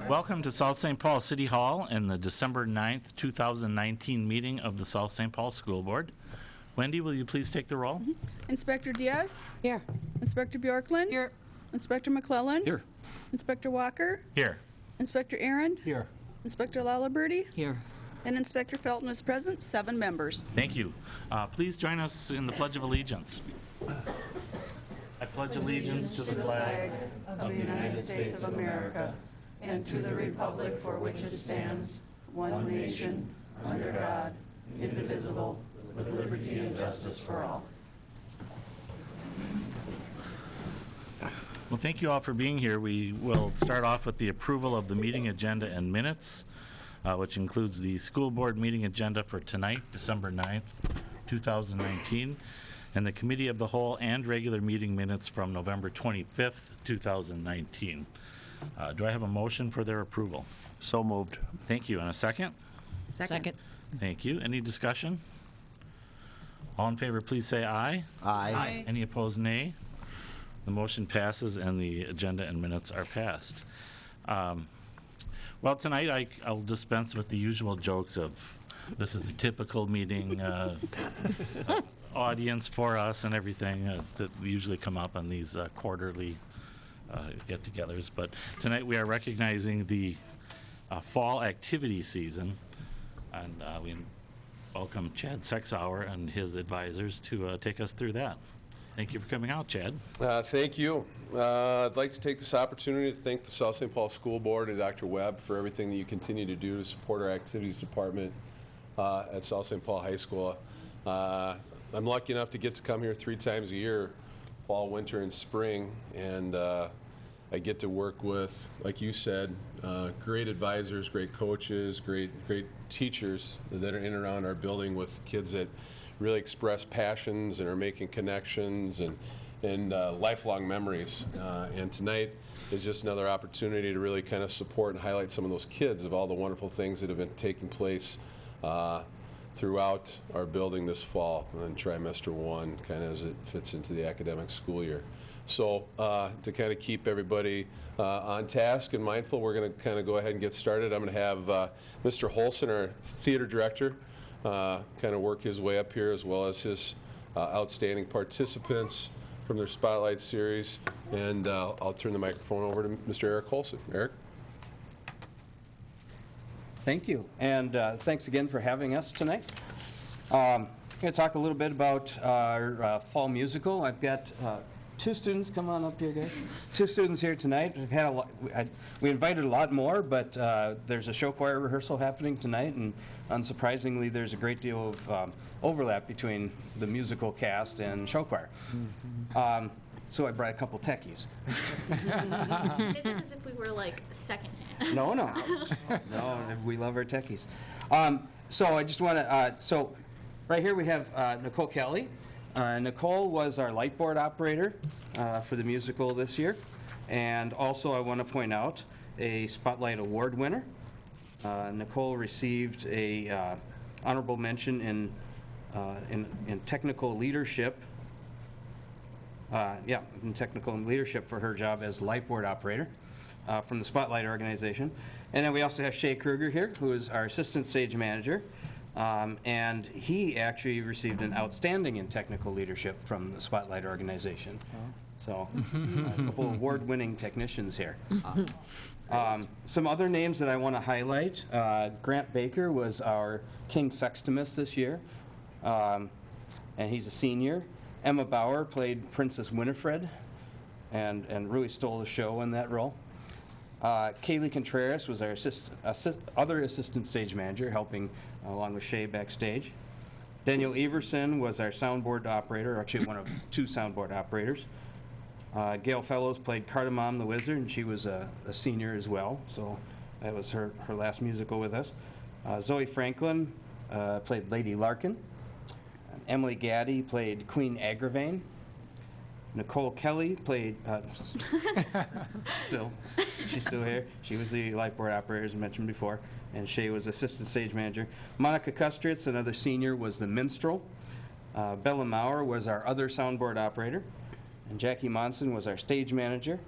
Welcome to South St. Paul City Hall and the December 9th, 2019 meeting of the South St. Paul School Board. Wendy, will you please take the roll? Inspector Diaz? Here. Inspector Bjorklund? Here. Inspector McClellan? Here. Inspector Walker? Here. Inspector Aaron? Here. Inspector Lalaberty? Here. And Inspector Felton is present, 7 members. Thank you. Please join us in the Pledge of Allegiance. I pledge allegiance to the flag of the United States of America and to the republic for which it stands, one nation, under God, indivisible, with liberty and justice for all. Well, thank you all for being here. We will start off with the approval of the meeting agenda and minutes, which includes the school board meeting agenda for tonight, December 9th, 2019, and the committee of the whole and regular meeting minutes from November 25th, 2019. Do I have a motion for their approval? So moved. Thank you. And a second? Second. Thank you. Any discussion? All in favor, please say aye. Aye. Any opposed, nay? The motion passes and the agenda and minutes are passed. Well, tonight I'll dispense with the usual jokes of this is a typical meeting audience for us and everything that usually come up on these quarterly get-togethers. But tonight we are recognizing the fall activity season, and we welcome Chad Sexauer and his advisors to take us through that. Thank you for coming out, Chad. Thank you. I'd like to take this opportunity to thank the South St. Paul School Board and Dr. Webb for everything that you continue to do to support our activities department at South St. Paul High School. I'm lucky enough to get to come here 3 times a year, fall, winter, and spring, and I get to work with, like you said, great advisors, great coaches, great teachers that are in and around our building with kids that really express passions and are making connections and lifelong memories. And tonight is just another opportunity to really kind of support and highlight some of those kids of all the wonderful things that have been taking place throughout our building this fall in trimester 1, kind of as it fits into the academic school year. So to kind of keep everybody on task and mindful, we're going to kind of go ahead and get started. I'm going to have Mr. Holson, our theater director, kind of work his way up here, as well as his outstanding participants from their Spotlight series. And I'll turn the microphone over to Mr. Eric Holson. Eric? Thank you, and thanks again for having us tonight. I'm going to talk a little bit about our fall musical. I've got 2 students. Come on up here, guys. 2 students here tonight. We've had a lot, we invited a lot more, but there's a show choir rehearsal happening tonight, and unsurprisingly, there's a great deal of overlap between the musical cast and show choir. So I brought a couple techies. Did it as if we were like secondhand. No, we love our techies. So I just want to, so right here we have Nicole Kelly. Nicole was our light board operator for the musical this year. And also I want to point out a Spotlight Award winner. Nicole received a honorable mention in technical leadership. In technical leadership for her job as light board operator from the Spotlight organization. And then we also have Shay Kruger here, who is our assistant stage manager. And he actually received an outstanding in technical leadership from the Spotlight organization. So a couple award-winning technicians here. Some other names that I want to highlight. Grant Baker was our King Sextimus this year, and he's a senior. Emma Bauer played Princess Winifred and really stole the show in that role. Kaylee Contreras was our other assistant stage manager, helping along with Shay backstage. Daniel Everson was our soundboard operator, actually one of 2 soundboard operators. Gail Fellows played Cardamom the Wizard, and she was a senior as well, so that was her last musical with us. Zoe Franklin played Lady Larkin. Emily Gaddy played Queen Agravain. Nicole Kelly played, she's still here. She was the light board operator, as I mentioned before, and Shay was assistant stage manager. Monica Kustritz, another senior, was the minstrel. Bella Maurer was our other soundboard operator, and Jackie Monson was our stage manager.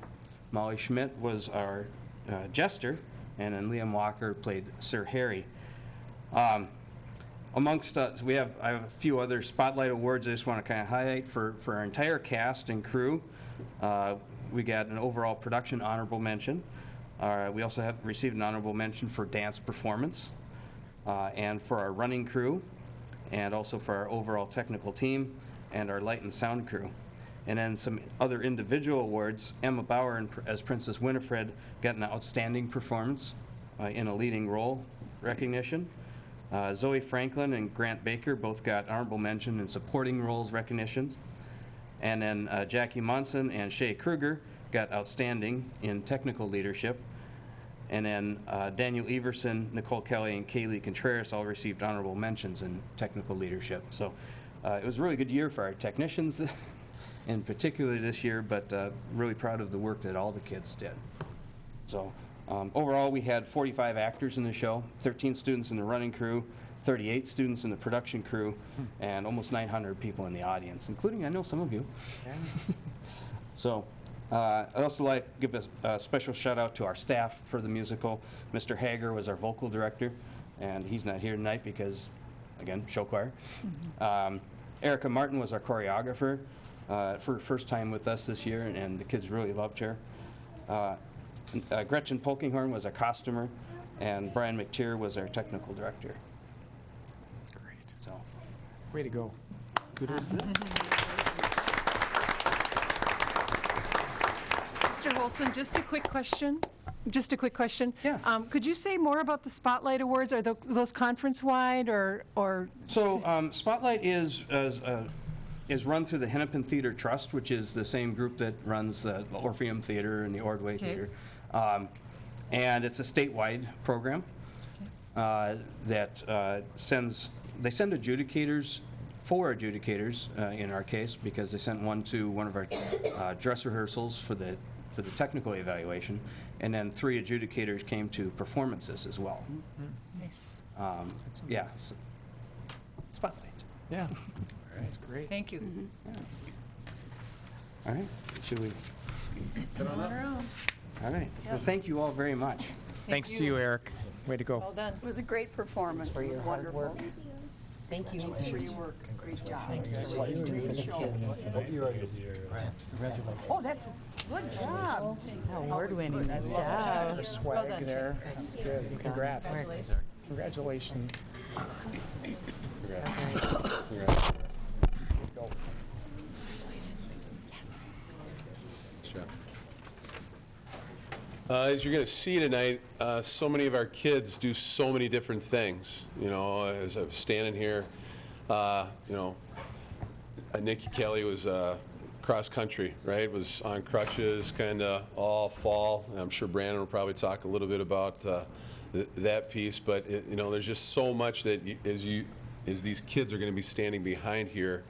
Molly Schmidt was our jester, and then Liam Walker played Sir Harry. Amongst us, I have a few other spotlight awards I just want to kind of highlight for our entire cast and crew. We got an overall production honorable mention. We also have received an honorable mention for dance performance, and for our running crew, and also for our overall technical team and our light and sound crew. And then some other individual awards. Emma Bauer as Princess Winifred got an outstanding performance in a leading role recognition. Zoe Franklin and Grant Baker both got honorable mention in supporting roles recognition. And then Jackie Monson and Shay Kruger got outstanding in technical leadership. And then Daniel Everson, Nicole Kelly, and Kaylee Contreras all received honorable mentions in technical leadership. So it was a really good year for our technicians, in particular this year, but really proud of the work that all the kids did. So overall, we had 45 actors in the show, 13 students in the running crew, 38 students in the production crew, and almost 900 people in the audience, including, I know, some of you. So I'd also like to give a special shout out to our staff for the musical. Mr. Hager was our vocal director, and he's not here tonight because, again, show choir. Erica Martin was our choreographer for her first time with us this year, and the kids really loved her. Gretchen Polkinghorn was our costumer, and Brian McTeer was our technical director. That's great. So, Way to go. kudos to them. Mr. Holson, just a quick question. Yeah. Could you say more about the Spotlight Awards? Are those conference-wide or? So Spotlight is run through the Hennepin Theater Trust, which is the same group that runs the Orpheum Theater and the Ordway Theater. And it's a statewide program that they send adjudicators, 4 adjudicators in our case, because they sent one to one of our dress rehearsals for the technical evaluation, and then 3 adjudicators came to performances as well. Nice. Yeah. Spotlight. Yeah. That's great. Thank you. All right. Should we? All right. Well, thank you all very much. Thanks to you, Eric. Way to go. Well done. It was a great performance. for It was your hard wonderful. work. Thank you. Thanks for your work. Great job. Thanks for what you do for the kids. Oh, that's good job. Award-winning, nice job. Your swag there. That's good. Congrats. Congratulations. Go. Sure. As you're going to see tonight, so many of our kids do so many different things. You know, as I'm standing here, Nikki Kelly was cross country, right? Was on crutches, kind of all fall. I'm sure Brandon will probably talk a little bit about that piece. But there's just so much that as these kids are going to be standing behind here,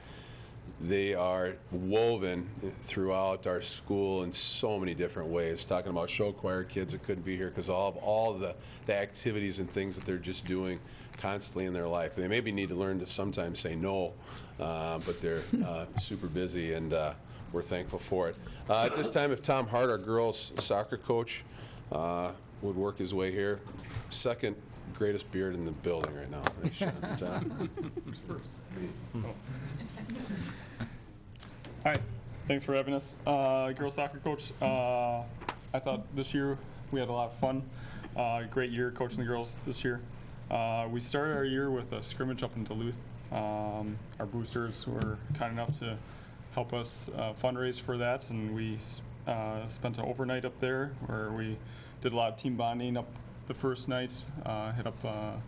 they are woven throughout our school in so many different ways. Talking about show choir kids that couldn't be here because of all the activities and things that they're just doing constantly in their life. They maybe need to learn to sometimes say no, but they're super busy, and we're thankful for it. At this time, if Tom Hart, our girls' soccer coach, would work his way here. Second greatest beard in the building right now. Right, Sean? Tom? Hi, thanks for having us. Girls soccer coach, I thought this year we had a lot of fun. Great year coaching the girls this year. We started our year with a scrimmage up in Duluth. Our boosters were kind enough to help us fundraise for that, and we spent an overnight up there where we did a lot of team bonding up the first night, hit up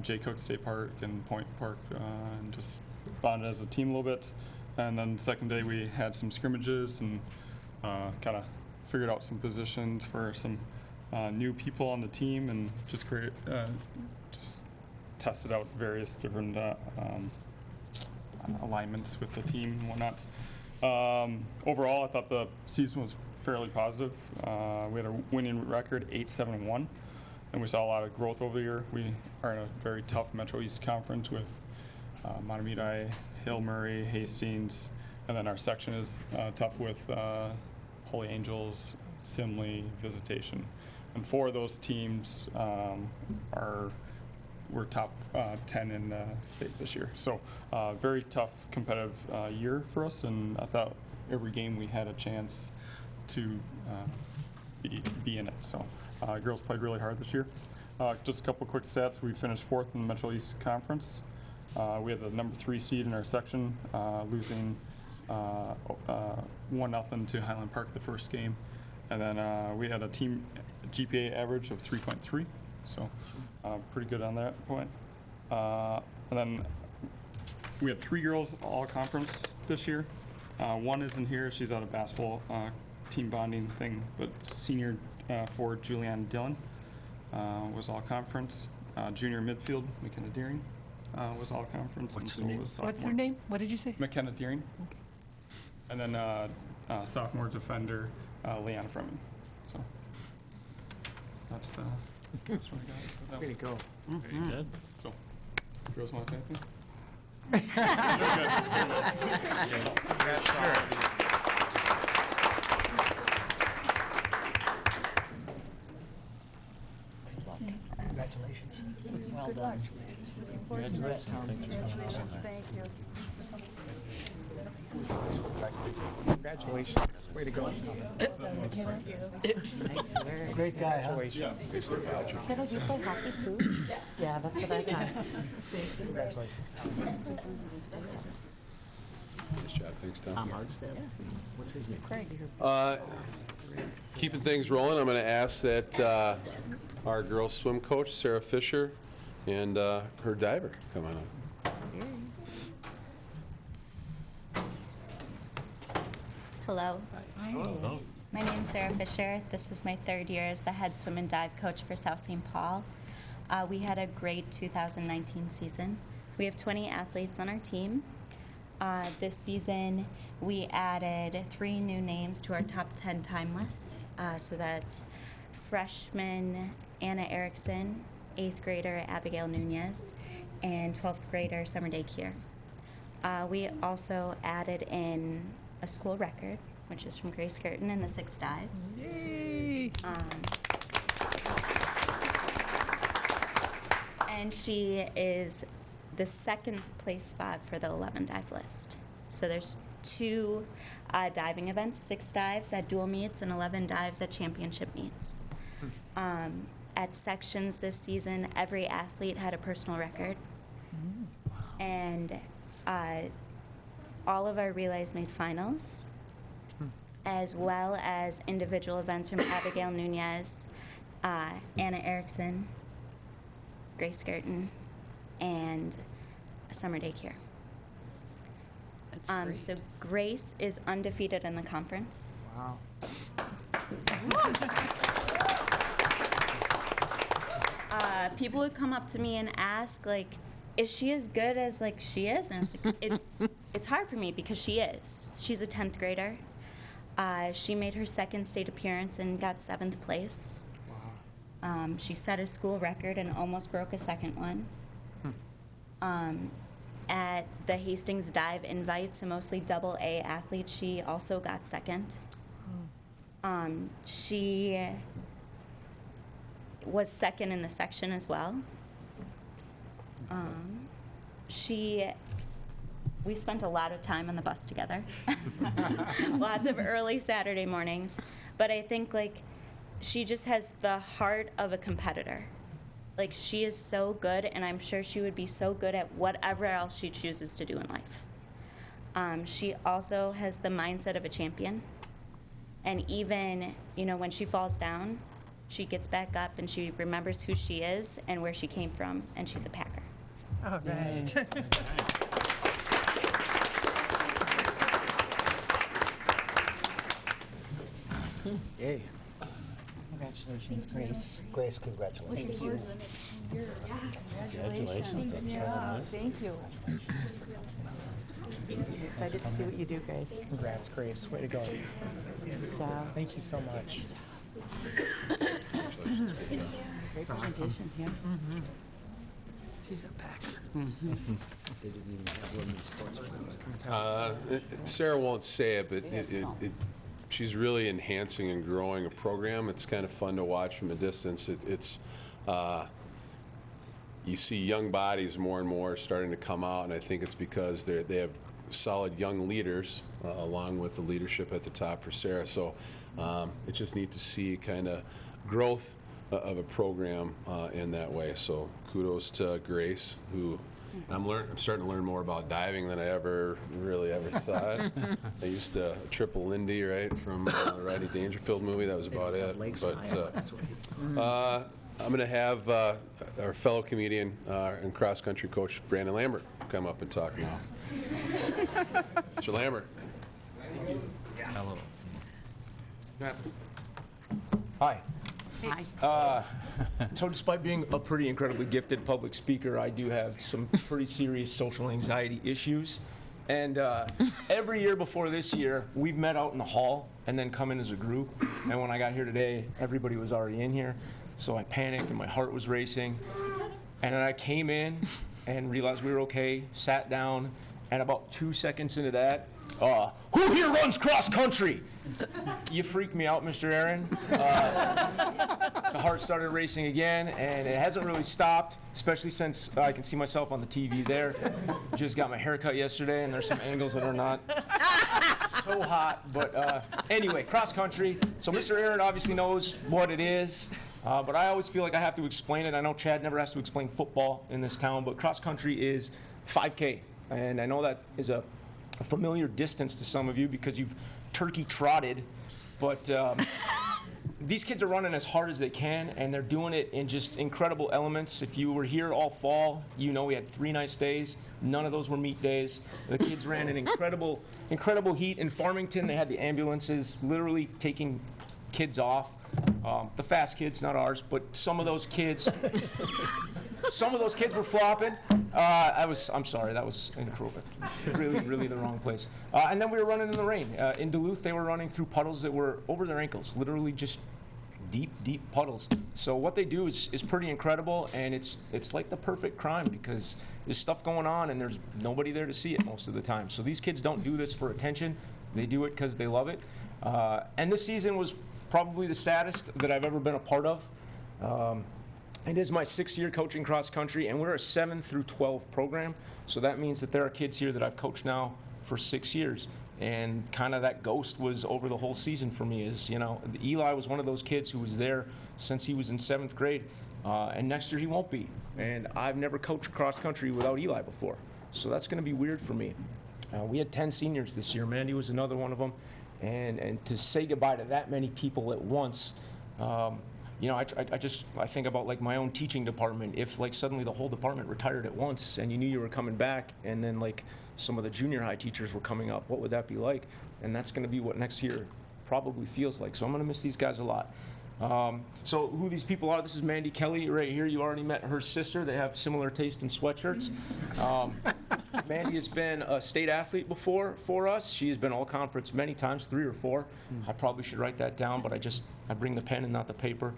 Jay Cook State Park and Point Park, and just bonded as a team a little bit. And then the second day we had some scrimmages and kind of figured out some positions for some new people on the team, and just tested out various different alignments with the team and whatnot. Overall, I thought the season was fairly positive. We had a winning record, 8-7-1, and we saw a lot of growth over the year. We are in a very tough Metro East Conference with Matamidi, Hill Murray, Hastings, and then our section is tough with Holy Angels, Simley, Visitation. and 4 of those teams were top 10 in the state this year. So very tough competitive year for us, and I thought every game we had a chance to be in it. So girls played really hard this year. Just a couple quick stats. We finished 4th in the Metro East Conference. We had the number 3 seed in our section, losing 1-0 to Highland Park the first game. And then we had a team GPA average of 3.3, so pretty good on that point. And then we had 3 girls all conference this year. One isn't here, she's out of basketball team bonding thing, but senior forward Julianne Dillon was all conference. Junior midfield McKenna Deering was all conference. What's and her name? was What's her sophomore name? What did you say? McKenna Deering. And then sophomore defender Leanna Freeman. So that's what I got. for that Way to one. go. Very good. So, girls want to say anything? Congratulations. Well done. Congratulations. Thanks for coming out. Thank you. Congratulations. Way to go. Nice work. Great guy, Congratulations. Kiddo, do you play hockey too? Yeah, that's what I thought. Congratulations, Tom. Nice job. Thanks, Tom. What's his name? Craig, you're Keeping things rolling, I'm going to ask that our girls swim coach, Sarah Fisher, and her diver come on up. Hello. Hello. My name's Sarah Fisher. This is my 3rd year as the head swim and dive coach for South St. Paul. We had a great 2019 season. We have 20 athletes on our team. This season, we added 3 new names to our top 10 time list. So that's freshman Anna Erickson, 8th grader Abigail Nunez, and 12th grader Summer Day Kier. We also added in a school record, which is from Grace Gerton in the 6 dives. Yay! And she is the 2nd place spot for the 11 dive list. So there's 2 diving events, 6 dives at dual meets and 11 dives at championship meets. At sections this season, every athlete had a personal record. And all of our relays made finals, as well as individual events from Abigail Nunez, Anna Erickson, Grace Gerton, and Summer Day Kier. So Grace is undefeated in the conference. Wow. People would come up to me and ask, like, is she as good as, like, she is? And I was like, it's hard for me because she is. She's a 10th grader. She made her 2nd state appearance and got 7th place. Wow. She set a school record and almost broke a 2nd one. At the Hastings Dive Invites, a mostly AA athlete, she also got 2nd. She was 2nd in the section as well. We spent a lot of time on the bus together. Lots of early Saturday mornings. But I think, like, she just has the heart of a competitor. Like, she is so good, and I'm sure she would be so good at whatever else she chooses to do in life. She also has the mindset of a champion. And even, when she falls down, she gets back up and she remembers who she is and where she came from, and she's a Packer. All right. Yay. Congratulations, Grace. Grace, congratulations. Thank you. Congratulations. That's really nice. Thank you. Excited to see what you do, Grace. Congrats, Grace. Way to go. Good job. Thank you so much. Great presentation here. She's a Packer. Sarah won't say it, but she's really enhancing and growing a program. It's kind of fun to watch from a distance. You see young bodies more and more starting to come out, and I think it's because they have solid young leaders along with the leadership at the top for Sarah. So it's just neat to see kind of growth of a program in that way. So kudos to Grace, who I'm starting to learn more about diving than I ever thought. I used to triple Lindy, right, from the Rodney Dangerfield movie. That was about it. But I'm going to have our fellow comedian and cross-country coach, Brandon Lambert, come up and talk now. Mr. Lambert. Hello. Hi. Hi. So despite being a pretty incredibly gifted public speaker, I do have some pretty serious social anxiety issues. And every year before this year, we've met out in the hall and then come in as a group. And when I got here today, everybody was already in here. So I panicked and my heart was racing. And then I came in and realized we were okay, sat down, and about 2 seconds into that, who here runs cross country? You freaked me out, Mr. Aaron. The heart started racing again, and it hasn't really stopped, especially since I can see myself on the TV there. Just got my hair cut yesterday, and there's some angles that are not so hot. But anyway, cross country. So Mr. Aaron obviously knows what it is, but I always feel like I have to explain it. I know Chad never has to explain football in this town, but cross country is 5K. And I know that is a familiar distance to some of you because you've turkey trotted, but these kids are running as hard as they can, and they're doing it in just incredible elements. If you were here all fall, you know we had 3 nice days. None of those were meet days. The kids ran in incredible heat. In Farmington, they had the ambulances literally taking kids off. The fast kids, not ours, but some of those kids were flopping. I'm sorry, that was inappropriate. Really the wrong place. And then we were running in the rain. In Duluth, they were running through puddles that were over their ankles, literally just deep puddles. So what they do is pretty incredible, and it's like the perfect crime because there's stuff going on and there's nobody there to see it most of the time. So these kids don't do this for attention. They do it because they love it. And this season was probably the saddest that I've ever been a part of. It is my 6th year coaching cross country, and we're a 7 through 12 program. So that means that there are kids here that I've coached now for 6 years. And kind of that ghost was over the whole season for me. Eli was one of those kids who was there since he was in 7th grade. And next year he won't be. And I've never coached cross country without Eli before. So that's going to be weird for me. We had 10 seniors this year. Mandy was another one of them. And to say goodbye to that many people at once, I think about like my own teaching department. If like suddenly the whole department retired at once and you knew you were coming back, and then like some of the junior high teachers were coming up, what would that be like? And that's going to be what next year probably feels like. So I'm going to miss these guys a lot. So who these people are, this is Mandy Kelly right here. You already met her sister. They have similar taste in sweatshirts. Mandy has been a state athlete before for us. She has been all conference many times, 3 or 4. I probably should write that down, but I bring the pen and not the paper.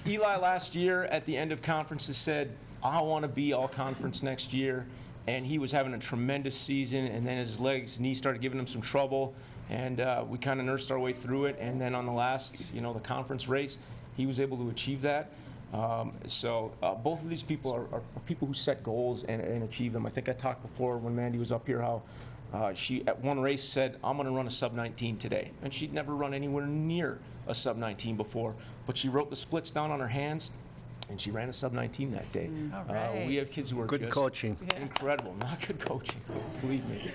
Eli last year at the end of conferences said, I want to be all conference next year. And he was having a tremendous season, and then his knees started giving him some trouble. And we kind of nursed our way through it. And then on the last, the conference race, he was able to achieve that. So both of these people are people who set goals and achieve them. I think I talked before when Mandy was up here how she at one race said, I'm going to run a sub-19 today. And she'd never run anywhere near a sub-19 before. But she wrote the splits down on her hands, and she ran a sub-19 that day. All right. We have kids who are Good just coaching. incredible. Not good coaching, believe me.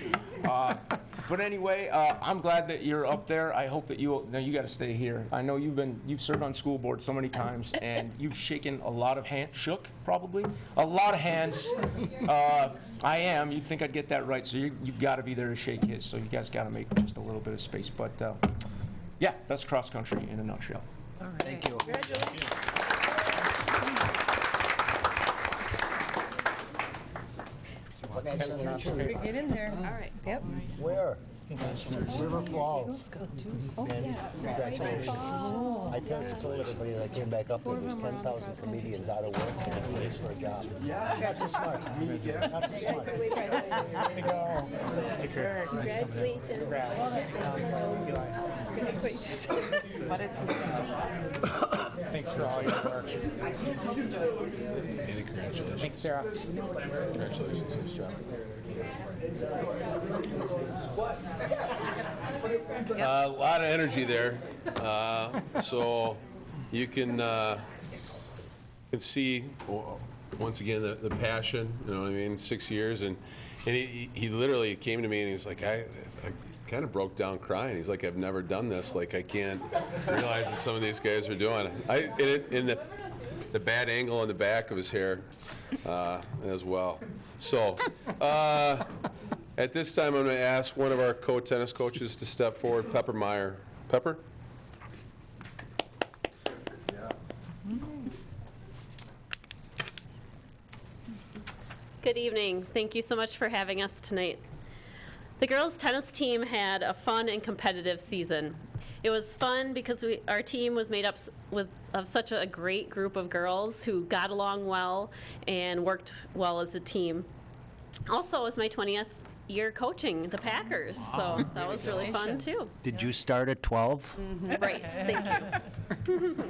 But anyway, I'm glad that you're up there. I hope that you got to stay here. I know you've served on school board so many times, and you've shaken a lot of hands, shook probably, a lot of hands. I am. You'd think I'd get that right, so you've got to be there to shake his. So you guys got to make just a little bit of space. But yeah, that's cross country in a nutshell. All right. Thank you. Congratulations. Get in there. All right. Yep. Where? River Falls. And congratulations. I told everybody that I came back up, there was 10,000 comedians out of work and waiting for a job. Not too smart. Not too smart. Way to go. Congratulations. Thanks for all your work. Thanks, Sarah. Congratulations. Nice job. A lot of energy there. So you can see, once again, the passion, you know what I mean, 6 years. And he literally came to me and he was like, I kind of broke down crying. He's like, I've never done this. Like, I can't realize that some of these guys are doing it. In the bad angle on the back of his hair as well. So at this time, I'm going to ask one of our co-tennis coaches to step forward, Pepper Meyer. Pepper? Good evening. Thank you so much for having us tonight. The girls' tennis team had a fun and competitive season. It was fun because our team was made up of such a great group of girls who got along well and worked well as a team. Also, it was my 20th year coaching the Packers, so that was really fun too. Did you start at 12? Right, thank you.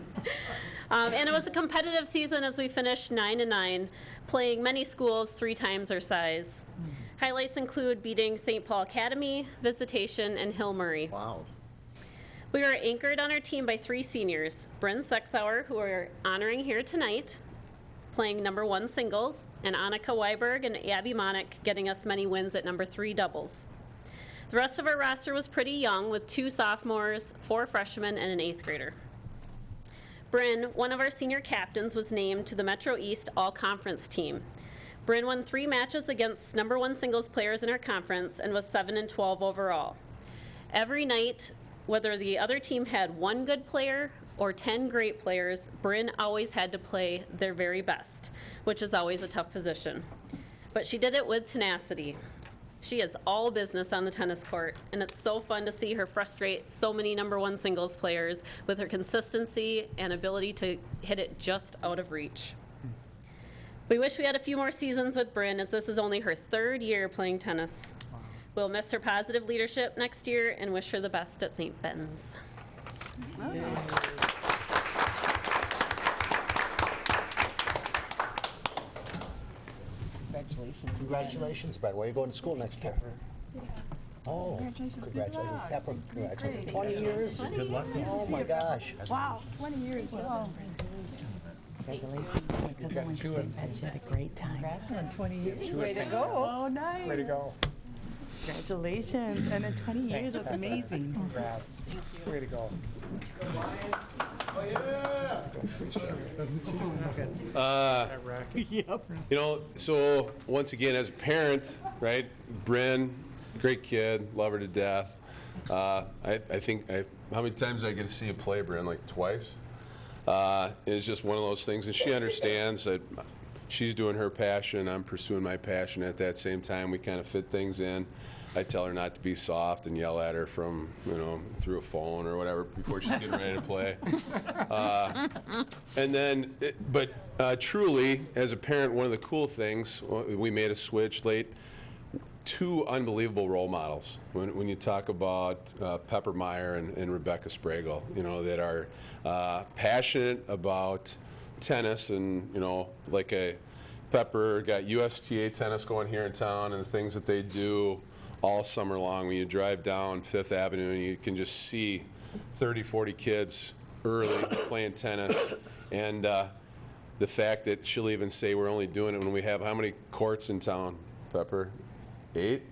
And it was a competitive season as we finished 9-9, playing many schools 3 times our size. Highlights include beating St. Paul Academy, Visitation, and Hill Murray. Wow. We were anchored on our team by 3 seniors, Bryn Sexauer, who we're honoring here tonight, playing number 1 singles, and Annika Weiberg and Abby Monick getting us many wins at number 3 doubles. The rest of our roster was pretty young, with 2 sophomores, 4 freshmen, and an 8th grader. Bryn, one of our senior captains, was named to the Metro East All-Conference team. Bryn won 3 matches against number 1 singles players in our conference and was 7-12 overall. Every night, whether the other team had 1 good player or 10 great players, Bryn always had to play their very best, which is always a tough position. But she did it with tenacity. She is all business on the tennis court, and it's so fun to see her frustrate so many number 1 singles players with her consistency and ability to hit it just out of reach. We wish we had a few more seasons with Bryn, as this is only her 3rd year playing tennis. We'll miss her positive leadership next year and wish her the best at St. Ben's. Congratulations. Congratulations, Brad. Where are you going to school next year? Oh, congratulations. Pepper, congratulations. 20 years? Good luck. Oh, my gosh. Wow, 20 years. Oh. Congratulations. My cousin went to St. Ben. She had a great time. Congrats on 20 years. Way to go. Oh, nice. Way to go. Congratulations. And in 20 years, that's amazing. Congrats. Way to go. Yep. You know, so once again, as a parent, right, Bryn, great kid, love her to death. I think, how many times did I get to see you play, Bryn? Like twice? It's just one of those things, and she understands that she's doing her passion, I'm pursuing my passion at that same time. We kind of fit things in. I tell her not to be soft and yell at her from, through a phone or whatever before she's getting ready to play. And then, truly, as a parent, one of the cool things, we made a switch late. 2 unbelievable role models when you talk about Pepper Meyer and Rebecca Spragle, that are passionate about tennis and, like Pepper got USTA tennis going here in town and the things that they do all summer long. When you drive down 5th Avenue and you can just see 30, 40 kids early playing tennis. And the fact that she'll even say we're only doing it when we have how many courts in town, Pepper? 8?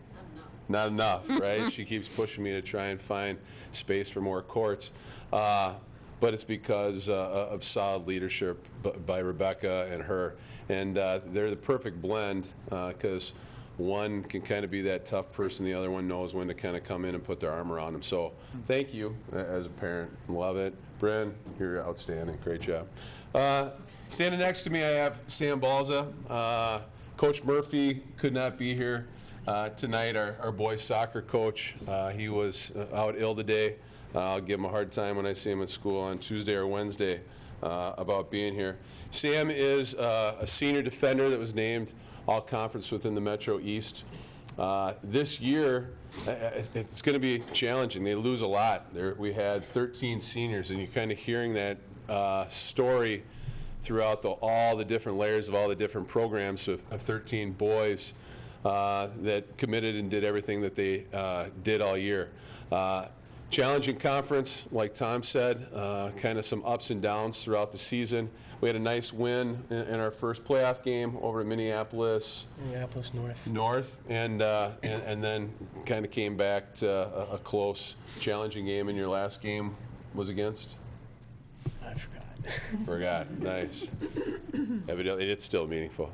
Not enough, right? She keeps pushing me to try and find space for more courts. But it's because of solid leadership by Rebecca and her. And they're the perfect blend because one can kind of be that tough person, the other one knows when to kind of come in and put their arm around them. So thank you as a parent. Love it. Bryn, you're outstanding. Great job. Standing next to me, I have Sam Balza. Coach Murphy could not be here tonight, our boys soccer coach, he was out ill today. I'll give him a hard time when I see him at school on Tuesday or Wednesday about being here. Sam is a senior defender that was named all-conference within the Metro East. This year, it's going to be challenging. They lose a lot. We had 13 seniors, and you're kind of hearing that story throughout all the different layers of all the different programs of 13 boys that committed and did everything that they did all year. Challenging conference, like Tom said, kind of some ups and downs throughout the season. We had a nice win in our first playoff game over at Minneapolis North, and then kind of came back to a close, challenging game. And your last game was against? I forgot. Forgot. Nice. Evidently, it's still meaningful.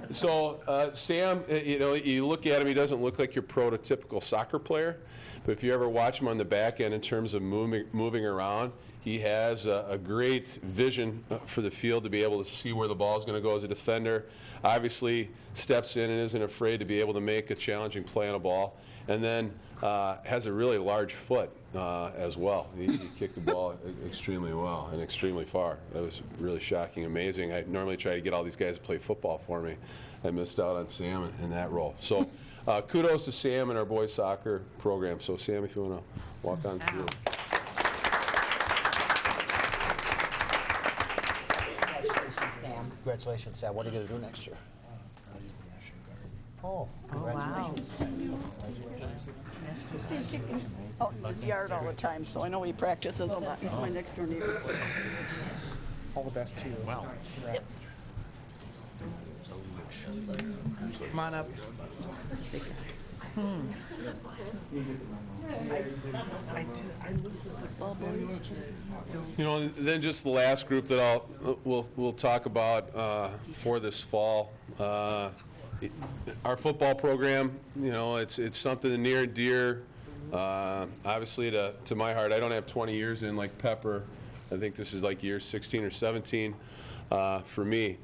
So Sam, you look at him, he doesn't look like your prototypical soccer player, but if you ever watch him on the back end in terms of moving around, he has a great vision for the field to be able to see where the ball is going to go as a defender. Obviously, steps in and isn't afraid to be able to make a challenging play on a ball, and then has a really large foot as well. He kicked the ball extremely well and extremely far. That was really shocking, amazing. I normally try to get all these guys to play football for me. I missed out on Sam in that role. So kudos to Sam and our boys soccer program. So Sam, if you want to walk on through. Congratulations, Sam. What are you going to do next year? Oh, wow. Out in his yard all the time, so I know he practices a lot. He's my next door neighbor. All the best to you. Wow. Yep. Come on up. I lose the football boys. Then just the last group that we'll talk about for this fall. Our football program, it's something near and dear, obviously to my heart. I don't have 20 years in like Pepper. I think this is like year 16 or 17 for me.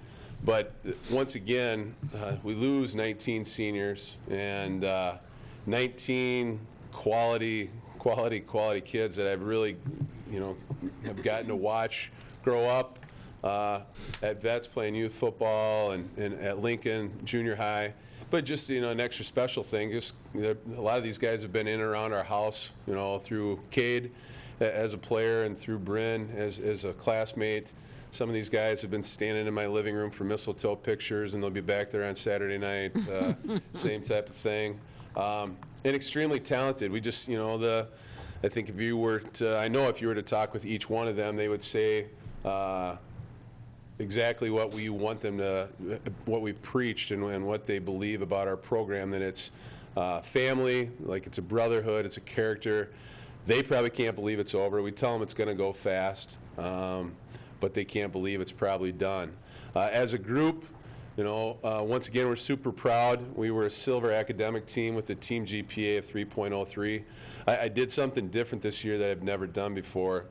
But once again, we lose 19 seniors and 19 quality kids that I've really, have gotten to watch grow up at Vets playing youth football and at Lincoln Junior High. But just, an extra special thing, just a lot of these guys have been in and around our house, through Cade as a player and through Bryn as a classmate. Some of these guys have been standing in my living room for mistletoe pictures, and they'll be back there on Saturday night, same type of thing. And extremely talented. We just, I think if you were to talk with each one of them, they would say exactly what we want them to, what we've preached and what they believe about our program, that it's family, like it's a brotherhood, it's a character. They probably can't believe it's over. We tell them it's going to go fast, but they can't believe it's probably done. As a group, once again, we're super proud. We were a silver academic team with a team GPA of 3.03. I did something different this year that I've never done before.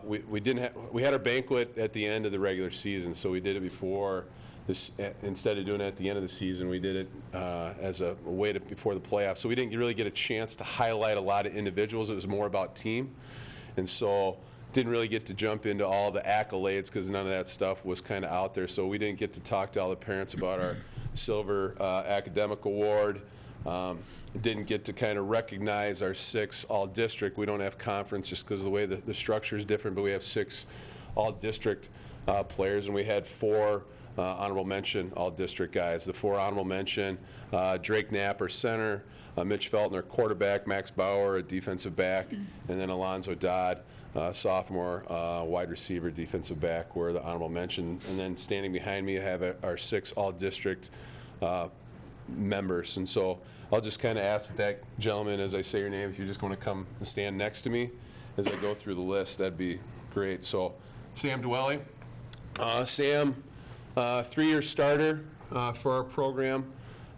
We had our banquet at the end of the regular season, so we did it before this. Instead of doing it at the end of the season, we did it as a way to before the playoffs. So we didn't really get a chance to highlight a lot of individuals. It was more about team, and so didn't really get to jump into all the accolades because none of that stuff was kind of out there. So we didn't get to talk to all the parents about our silver academic award. Didn't get to kind of recognize our 6 all-district. We don't have conference just because of the way the structure is different, but we have 6 all-district players, and we had 4 honorable mention all-district guys. The 4 honorable mention, Drake Knapp, our center, Mitch Feltner, quarterback, Max Bauer, a defensive back, and then Alonzo Dodd, sophomore, wide receiver, defensive back, were the honorable mention. And then standing behind me, I have our 6 all-district members. And so I'll just kind of ask that gentleman, as I say your name, if you just want to come and stand next to me as I go through the list, that'd be great. So Sam Dwelly. Sam, 3-year starter for our program.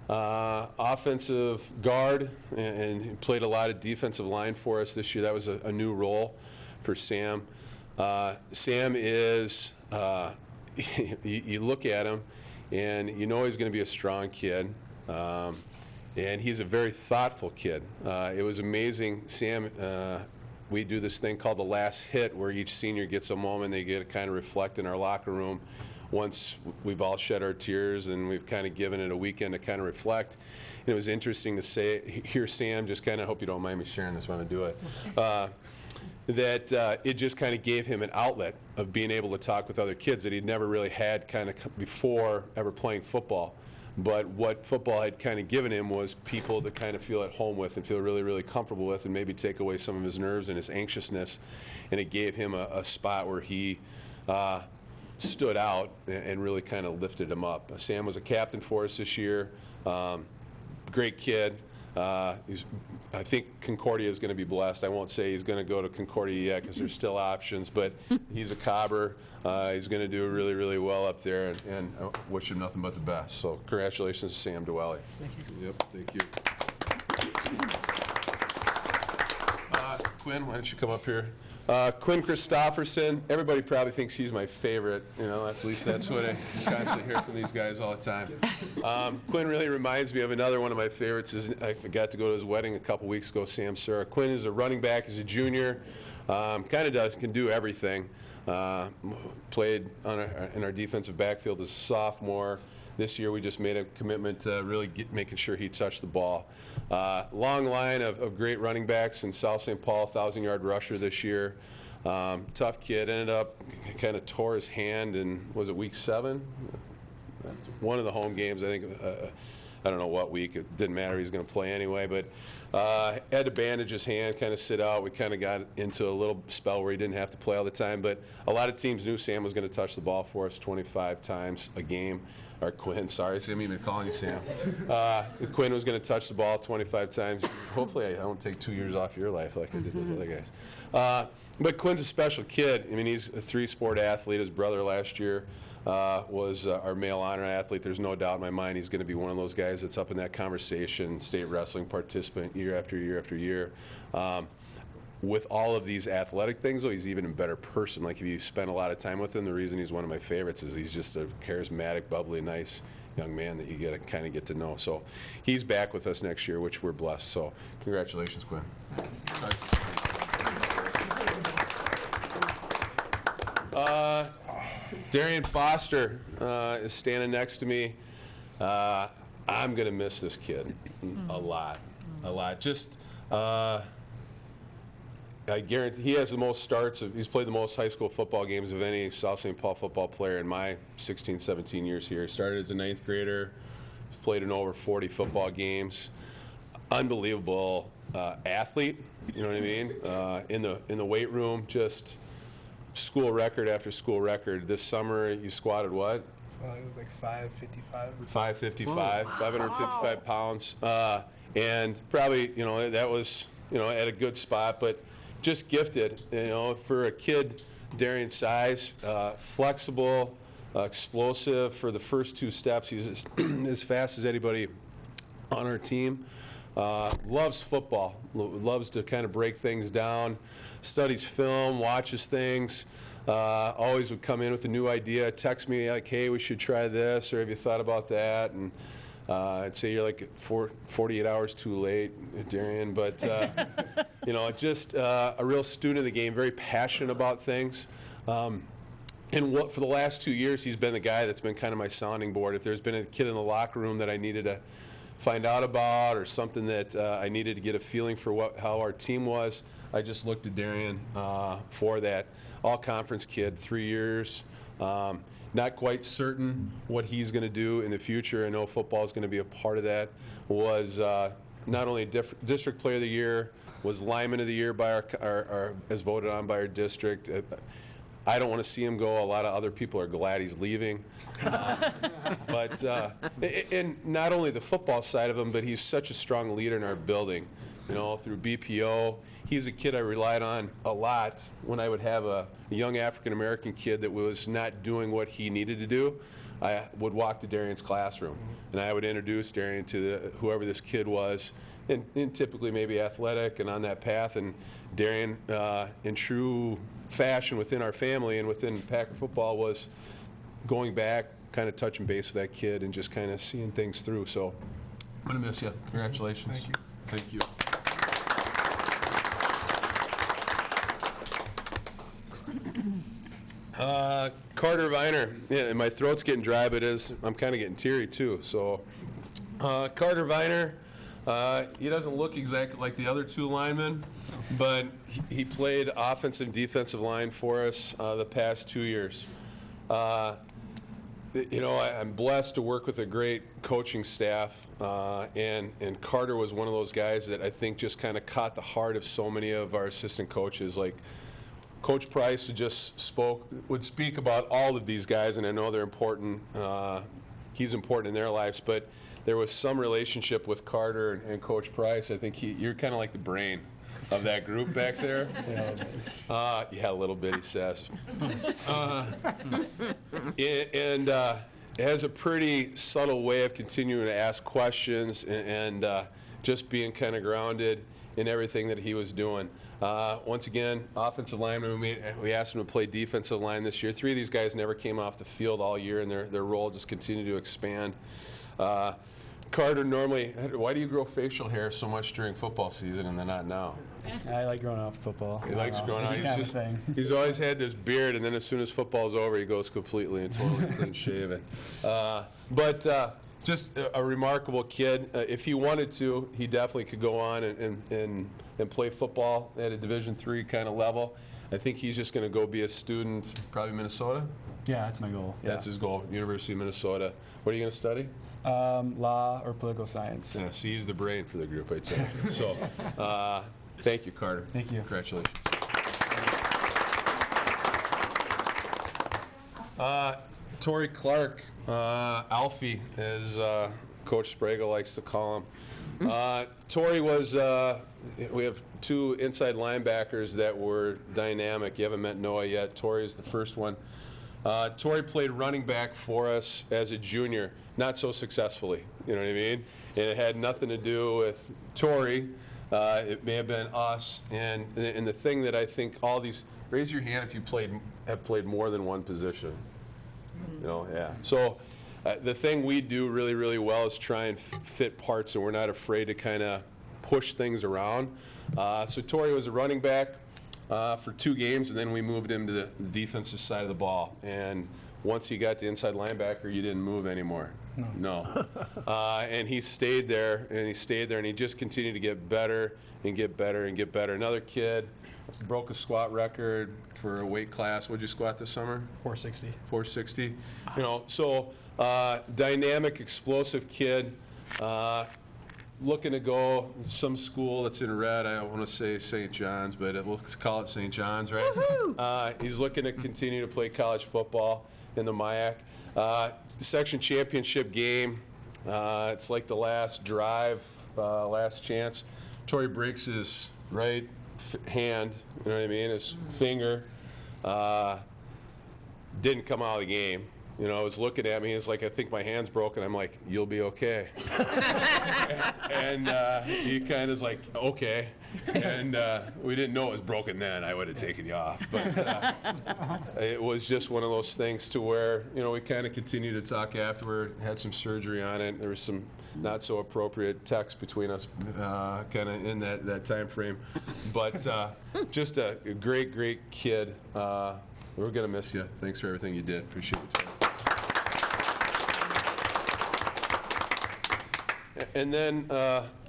Offensive guard, and played a lot of defensive line for us this year. That was a new role for Sam. Sam is, you look at him, and you know he's going to be a strong kid. And he's a very thoughtful kid. It was amazing. Sam, we do this thing called the last hit, where each senior gets a moment. They get to kind of reflect in our locker room once we've all shed our tears and we've kind of given it a weekend to kind of reflect. And it was interesting to hear Sam, just kind of, hope you don't mind me sharing this when I do it, that it just kind of gave him an outlet of being able to talk with other kids that he'd never really had kind of before ever playing football. But what football had kind of given him was people to kind of feel at home with and feel really, really comfortable with, and maybe take away some of his nerves and his anxiousness. And it gave him a spot where he stood out and really kind of lifted him up. Sam was a captain for us this year. Great kid. I think Concordia is going to be blessed. I won't say he's going to go to Concordia yet because there's still options, but he's a Cobber. He's going to do really, really well up there, and I wish him nothing but the best. So congratulations to Sam Dwelly. Thank you. Yep, thank you. Quinn, why don't you come up here? Quinn Christofferson, everybody probably thinks he's my favorite. You know, at least that's what I constantly hear from these guys all the time. Quinn really reminds me of another one of my favorites. I got to go to his wedding a couple weeks ago, Sam Sura. Quinn is a running back, he's a junior, kind of can do everything. Played in our defensive backfield as a sophomore. This year we just made a commitment to really making sure he touched the ball. Long line of great running backs in South St. Paul, 1,000-yard rusher this year. Tough kid, ended up kind of tore his hand in, was it week 7? One of the home games, I think, I don't know what week, it didn't matter, he was going to play anyway, but had to bandage his hand, kind of sit out. We kind of got into a little spell where he didn't have to play all the time, but a lot of teams knew Sam was going to touch the ball for us 25 times a game. Or Quinn, sorry, Sam, even calling you Sam. Quinn was going to touch the ball 25 times. Hopefully I don't take 2 years off your life like I did those other guys. But Quinn's a special kid. I mean, he's a 3-sport athlete. His brother last year was our male honor athlete. There's no doubt in my mind he's going to be one of those guys that's up in that conversation, state wrestling participant year after year after year. With all of these athletic things, though, he's even a better person. Like, if you spend a lot of time with him, the reason he's one of my favorites is he's just a charismatic, bubbly, nice young man that you get to kind of get to know. So he's back with us next year, which we're blessed. So congratulations, Quinn. Darian Foster is standing next to me. I'm going to miss this kid a lot. Just, I guarantee he has the most starts. He's played the most high school football games of any South St. Paul football player in my 16, 17 years here. He started as a 9th grader, played in over 40 football games. Unbelievable athlete, you know what I mean? In the weight room, just school record after school record. This summer, you squatted what? It was like 555. 555, 555 pounds. And probably, you know, that was, you know, at a good spot, but just gifted, you know, for a kid Darian's size, flexible, explosive. For the first 2 steps, he's as fast as anybody on our team. Loves football, loves to kind of break things down, studies film, watches things, always would come in with a new idea, text me like, hey, we should try this, or have you thought about that? And I'd say you're like 48 hours too late, Darian, but you know, just a real student of the game, very passionate about things. And for the last 2 years, he's been the guy that's been kind of my sounding board. If there's been a kid in the locker room that I needed to find out about, or something that I needed to get a feeling for how our team was, I just looked at Darian for that. All-conference kid, 3 years. Not quite certain what he's going to do in the future. I know football is going to be a part of that. Was not only district player of the year, was lineman of the year by our as voted on by our district. I don't want to see him go. A lot of other people are glad he's leaving. But and not only the football side of him, but he's such a strong leader in our building. You know, through BPO, he's a kid I relied on a lot when I would have a young African-American kid that was not doing what he needed to do. I would walk to Darian's classroom, and I would introduce Darian to whoever this kid was, and typically maybe athletic and on that path. And Darian, in true fashion within our family and within Packer football, was going back, kind of touching base with that kid and just kind of seeing things through. So I'm going to miss you. Congratulations. Thank you. Thank you. Carter Viner. Yeah, my throat's getting dry, but I'm kind of getting teary too. So, Carter Viner, he doesn't look exactly like the other two linemen, but he played offensive and defensive line for us the past 2 years. I'm blessed to work with a great coaching staff, and Carter was one of those guys that I think just kind of caught the heart of so many of our assistant coaches. Like Coach Price would speak about all of these guys, and I know they're important. He's important in their lives, but there was some relationship with Carter and Coach Price. I think you're kind of like the brain of that group back there. Yeah, a little bit, he says. And has a pretty subtle way of continuing to ask questions and just being kind of grounded in everything that he was doing. Once again, offensive lineman, we asked him to play defensive line this year. 3 of these guys never came off the field all year, and their role just continued to expand. Carter, normally, why do you grow facial hair so much during football season and then not now? I like growing out football. He likes growing out. He's always had this beard, and then as soon as football's over, he goes completely and totally clean shaven. But just a remarkable kid. If he wanted to, he definitely could go on and play football at a Division III kind of level. I think he's just going to go be a student, probably Minnesota? Yeah, that's my goal. Yeah, that's his goal, University of Minnesota. What are you going to study? Law or political science. Yeah, see, he's the brain for the group, I'd say. So, thank you, Carter. Thank you. Congratulations. Tori Clark, Alfie, as Coach Sprague likes to call him. Tori was, we have 2 inside linebackers that were dynamic. You haven't met Noah yet. Tori is the first one. Tori played running back for us as a junior, not so successfully, you know what I mean? And it had nothing to do with Tori. It may have been us. And the thing that I think all these, raise your hand if you have played more than one position. You know, yeah. So the thing we do really, really well is try and fit parts, and we're not afraid to kind of push things around. So Tori was a running back for 2 games, and then we moved him to the defensive side of the ball. And once he got to inside linebacker, you didn't move anymore. No. And he stayed there, and he just continued to get better and get better and get better. Another kid broke a squat record for a weight class. What'd you squat this summer? 460. 460. You know, so dynamic, explosive kid. Looking to go some school that's in red. I don't want to say St. John's, but we'll call it St. John's, right? He's looking to continue to play college football in the MIAC. Section championship game. It's like the last drive, last chance. Tori breaks his right hand, you know what I mean, his finger. Didn't come out of the game. You know, I was looking at me, it's like, I think my hand's broken. I'm like, you'll be okay. And he kind of is like, okay. And we didn't know it was broken then. I would have taken you off. But it was just one of those things to where, you know, we kind of continued to talk afterward, had some surgery on it. There was some not so appropriate text between us kind of in that time frame. But just a great, great kid. We're going to miss you. Thanks for everything you did. Appreciate it. And then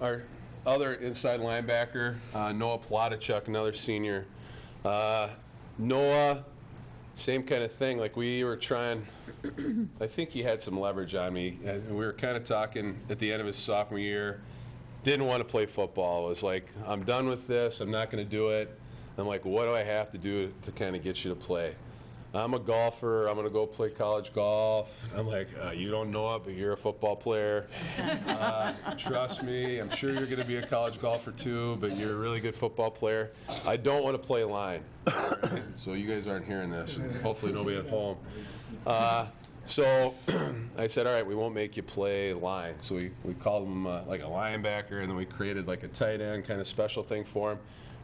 our other inside linebacker, Noah Plotachuk, another senior. Noah, same kind of thing. Like we were trying, I think he had some leverage on me. And we were kind of talking at the end of his sophomore year. Didn't want to play football. It was like, I'm done with this. I'm not going to do it. I'm like, what do I have to do to kind of get you to play? I'm a golfer. I'm going to go play college golf. I'm like, you don't know it, but you're a football player. Trust me. I'm sure you're going to be a college golfer too, but you're a really good football player. I don't want to play line. So you guys aren't hearing this. Hopefully nobody at home. So I said, all right, we won't make you play line. So we called him like a linebacker, and then we created like a tight end kind of special thing for him.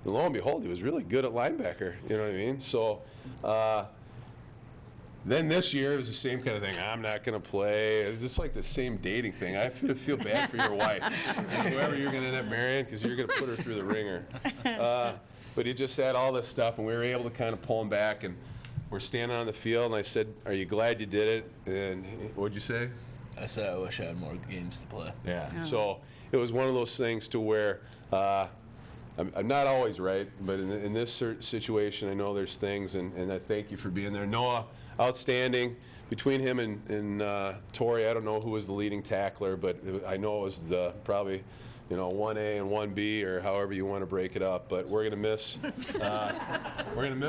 And lo and behold, he was really good at linebacker. You know what I mean? So Then this year, it was the same kind of thing. I'm not going to play. It's just like the same dating thing. I feel bad for your wife, whoever you're going to end up marrying, because you're going to put her through the ringer. But he just had all this stuff, and we were able to kind of pull him back. And we're standing on the field, and I said, "Are you glad you did it?" And what'd you say? I said I wish I had more games to play. Yeah. So it was one of those things to where I'm not always right, but in this situation, I know there's things, and I thank you for being there. Noah, outstanding. Between him and Tori, I don't know who was the leading tackler, but I know it was probably 1A and 1B, or however you want to break it up. But we're gonna miss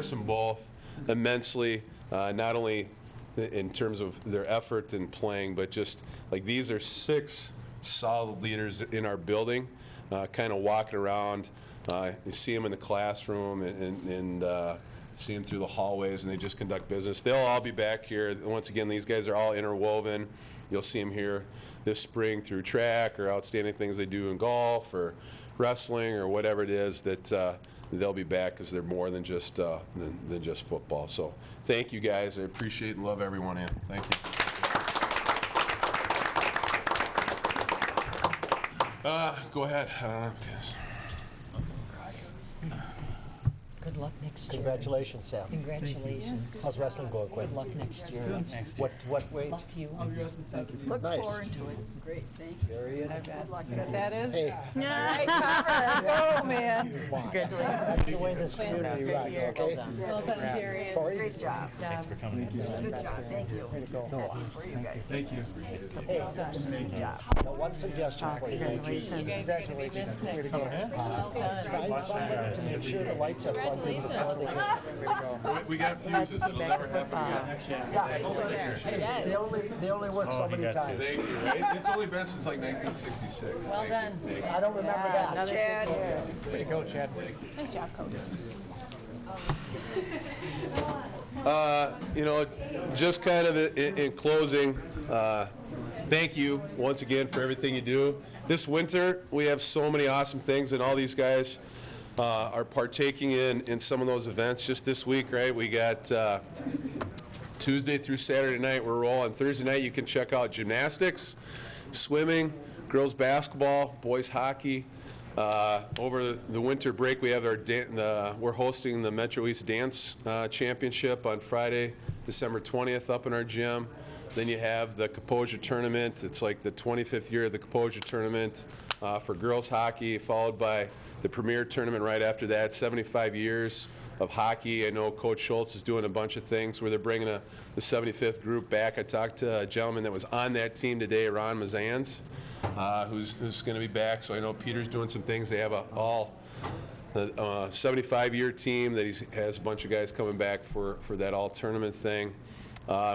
them both immensely. Not only in terms of their effort in playing, but just like these are 6 solid leaders in our building, kind of walking around. You see them in the classroom and see them through the hallways, and they just conduct business. They'll all be back here. Once again, these guys are all interwoven. You'll see them here this spring through track or outstanding things they do in golf or wrestling or whatever it is that they'll be back because they're more than just football. So thank you guys. I appreciate and love everyone in. Thank you. Go ahead. I don't know. Yes. Good luck next year. Congratulations, Sam. Congratulations. How's wrestling going, Quinn? Good luck next year. What weight? Luck to you. Look Nice. forward to it. Great, thank you. Very Good luck. That is? Hey, Oh, man. that's the way this community runs, okay? Well done, Darian. Corey? Great job. Thanks for coming. Good job, thank you. Way to go. Happy for you guys. Thank you. Hey, Good job. now one suggestion for you. Congratulations. You guys are going to be missed next year. Well done. Sign somebody to make sure the lights are plugged in before they go. We got fuses. It'll never happen again. They only work so many times. Thank you. Right? It's only been since like 1966. Well done. I don't remember that. Chad. Way to go, Chad. Nice job, Coach. Just kind of in closing, thank you once again for everything you do. This winter, we have so many awesome things, and all these guys are partaking in some of those events. Just this week, right, we got Tuesday through Saturday night, we're rolling. Thursday night, you can check out gymnastics, swimming, girls basketball, boys hockey. Over the winter break, we have we're hosting the Metro East Dance Championship on Friday, December 20th, up in our gym. Then you have the Composure Tournament. It's like the 25th year of the Composure Tournament for girls hockey, followed by the Premier Tournament right after that. 75 years of hockey. I know Coach Schultz is doing a bunch of things where they're bringing the 75th group back. I talked to a gentleman that was on that team today, Ron Mazans, who's going to be back. So I know Peter's doing some things. They have a 75-year team that he has a bunch of guys coming back for that all tournament thing.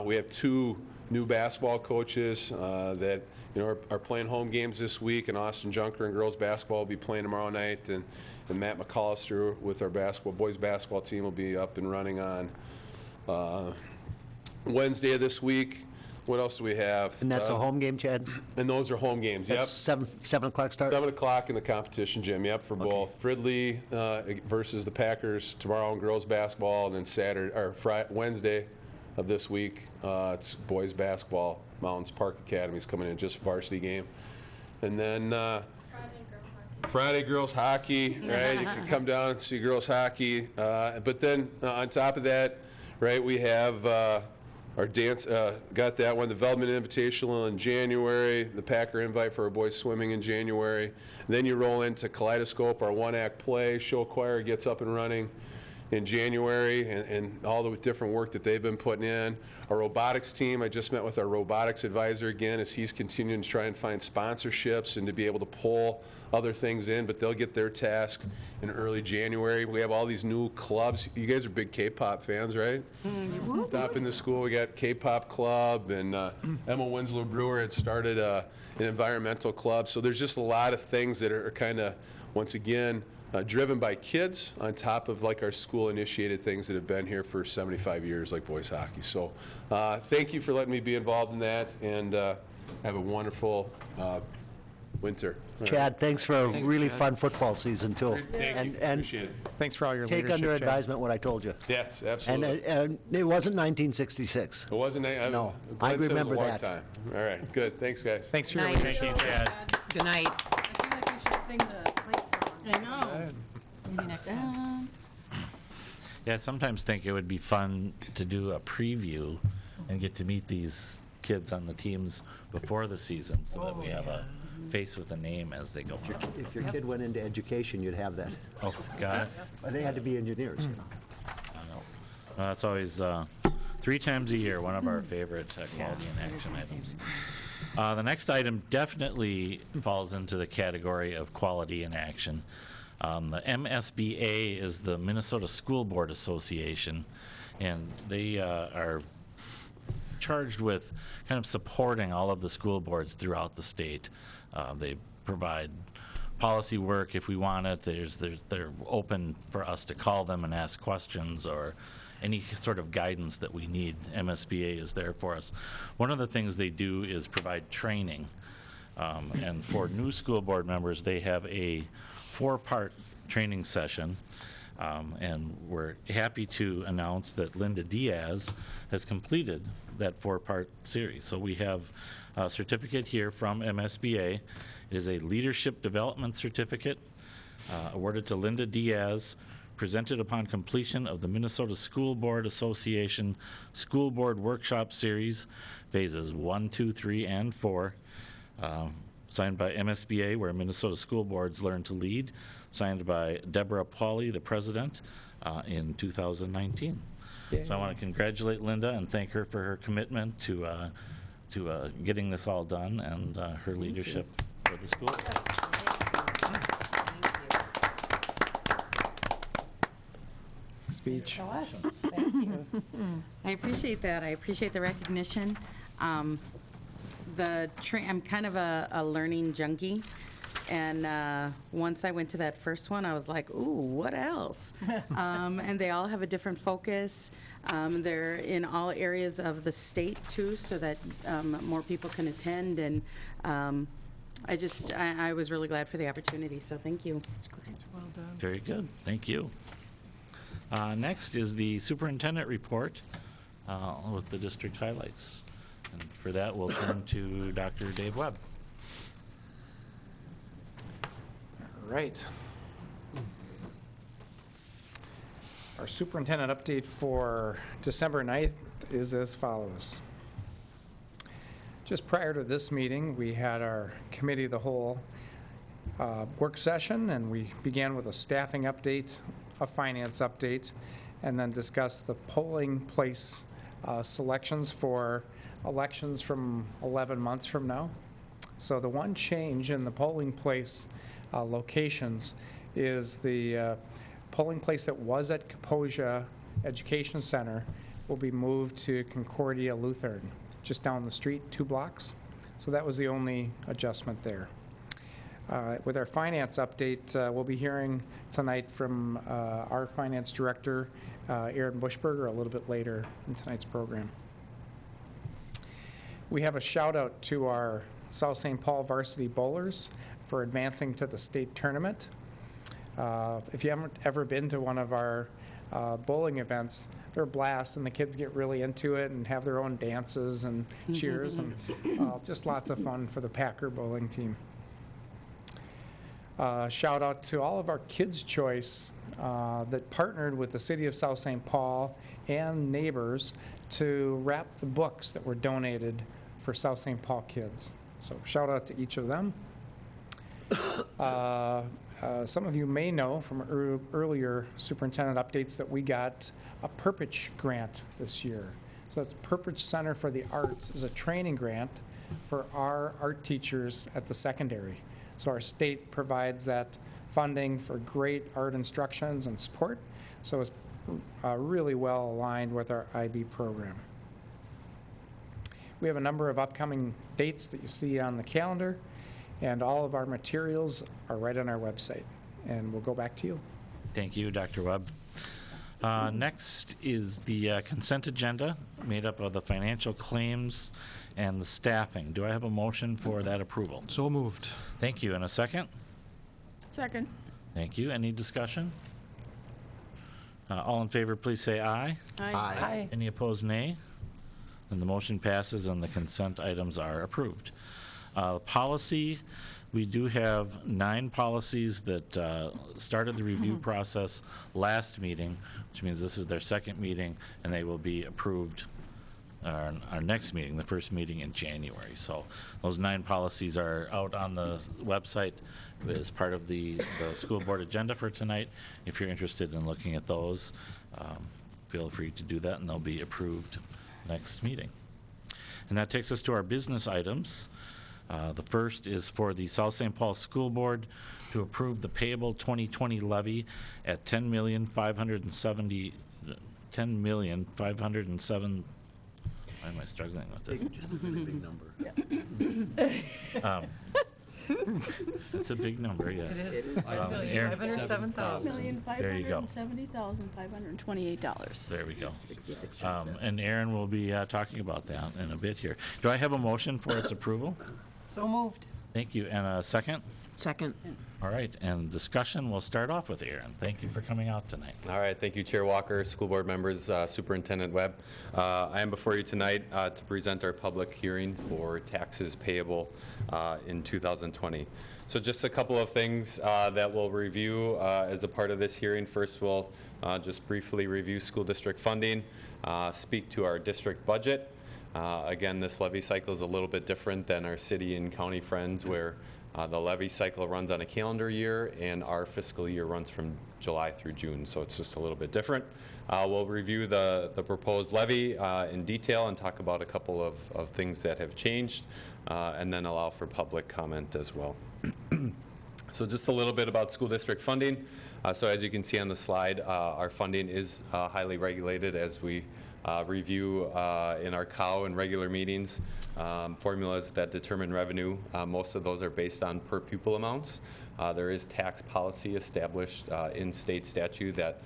We have 2 new basketball coaches that are playing home games this week, and Austin Junker and girls basketball will be playing tomorrow night, and Matt McAllister with our boys basketball team will be up and running on Wednesday of this week. What else do we have? And that's a home game, Chad? And those are home games, yep. That's 7 o'clock start? 7 o'clock in the competition gym, yep, for both. Fridley versus the Packers tomorrow in girls basketball, and then Wednesday of this week, it's boys basketball. Mountains Park Academy's coming in, just a varsity game. And then Friday girls hockey, right? You can come down and see girls hockey. But then on top of that, right, we have our dance, got that one, the Veltman Invitational in January, the Packer Invite for our boys swimming in January. And then you roll into Kaleidoscope, our one-act play. Show choir gets up and running in January, and all the different work that they've been putting in. Our robotics team, I just met with our robotics advisor again as he's continuing to try and find sponsorships and to be able to pull other things in, but they'll get their task in early January. We have all these new clubs. You guys are big K-pop fans, right? Stop in the school, we got K-pop club, and Emma Winslow Brewer had started an environmental club. So there's just a lot of things that are kind of, once again, driven by kids on top of like our school initiated things that have been here for 75 years like boys hockey. So thank you for letting me be involved in that, and have a wonderful winter. Chad, thanks for a really fun football season, too. Thank you. And Appreciate it. Thanks for all your take leadership, under Chad. advisement what I told you. Yes, And absolutely. it wasn't 1966. It wasn't, No, Glenn I said it was a remember long that. time. All right, good. Thanks, guys. Thanks for your Night. leadership. Chad. Good night. I feel like we should sing the fight song. I know. Maybe next time. Yeah, I sometimes think it would be fun to do a preview and get to meet these kids on the teams before the season so that we have a face with a name as they go on. If your kid went into education, you'd have that. Oh, got it? But they had to be engineers, you know. I know. That's always 3 times a year, one of our favorite quality and action items. The next item definitely falls into the category of quality and action. The MSBA is the Minnesota School Board Association, and they are charged with kind of supporting all of the school boards throughout the state. They provide policy work if we want it. They're open for us to call them and ask questions or any sort of guidance that we need. MSBA is there for us. One of the things they do is provide training. And for new school board members, they have a 4-part training session. And we're happy to announce that Linda Diaz has completed that 4-part series. So we have a certificate here from MSBA. It is a leadership development certificate awarded to Linda Diaz, presented upon completion of the Minnesota School Board Association School Board Workshop Series, phases 1, 2, 3, and 4. Signed by MSBA, where Minnesota school boards learn to lead. Signed by Deborah Pauley, the president, in 2019. So I want to congratulate Linda and thank her for her commitment to getting this all done and her leadership for the school. Speech. Thank you. I appreciate that. I appreciate the recognition. I'm kind of a learning junkie, and once I went to that first one, I was like, ooh, what else? And they all have a different focus. They're in all areas of the state, too, so that more people can attend, and I was really glad for the opportunity, so thank you. It's great. Well done. Very good, thank you. Next is the superintendent report with the district highlights. And for that, we'll turn to Dr. Dave Webb. All right. Our superintendent update for December 9th is as follows. Just prior to this meeting, we had our committee of the whole work session, and we began with a staffing update, a finance update, and then discussed the polling place selections for elections from 11 months from now. So the one change in the polling place locations is the polling place that was at Kaposia Education Center will be moved to Concordia Lutheran, just down the street, 2 blocks. So that was the only adjustment there. With our finance update, we'll be hearing tonight from our finance director, Aaron Bushberger, a little bit later in tonight's program. We have a shout out to our South St. Paul varsity bowlers for advancing to the state tournament. If you haven't ever been to one of our bowling events, they're a blast, and the kids get really into it and have their own dances and cheers, and just lots of fun for the Packer bowling team. Shout out to all of our Kids' Choice that partnered with the City of South St. Paul and neighbors to wrap the books that were donated for South St. Paul kids. So shout out to each of them. Some of you may know from earlier superintendent updates that we got a Purpich grant this year. So it's Purpich Center for the Arts is a training grant for our art teachers at the secondary. So our state provides that funding for great art instructions and support. So it's really well aligned with our IB program. We have a number of upcoming dates that you see on the calendar, and all of our materials are right on our website. And we'll go back to you. Thank you, Dr. Webb. Next is the consent agenda, made up of the financial claims and the staffing. Do I have a motion for that approval? So moved. Thank you. And a second? Second. Thank you. Any discussion? All in favor, please say aye. Aye. Any opposed, nay? Then the motion passes and the consent items are approved. Policy, we do have 9 policies that started the review process last meeting, which means this is their second meeting, and they will be approved our next meeting, the first meeting in January. So those 9 policies are out on the website as part of the school board agenda for tonight. If you're interested in looking at those, feel free to do that, and they'll be approved next meeting. And that takes us to our business items. The first is for the South St. Paul School Board to approve the payable 2020 levy at $10,507. Why am I struggling with this? Just a really big number. It's a big number, yes. It is. Aaron? $507,000. There you go. $1,570,528. There we go. And Aaron will be talking about that in a bit here. Do I have a motion for its approval? So moved. Thank you. And a second? Second. All right, and discussion, we'll start off with Aaron. Thank you for coming out tonight. All right, thank you, Chair Walker, school board members, Superintendent Webb. I am before you tonight to present our public hearing for taxes payable in 2020. So just a couple of things that we'll review as a part of this hearing. First, we'll just briefly review school district funding, speak to our district budget. Again, this levy cycle is a little bit different than our city and county friends, where the levy cycle runs on a calendar year, and our fiscal year runs from July through June, so it's just a little bit different. We'll review the proposed levy in detail and talk about a couple of things that have changed, and then allow for public comment as well. So just a little bit about school district funding. So as you can see on the slide, our funding is highly regulated as we review in our COW and regular meetings formulas that determine revenue. Most of those are based on per pupil amounts. There is tax policy established in state statute that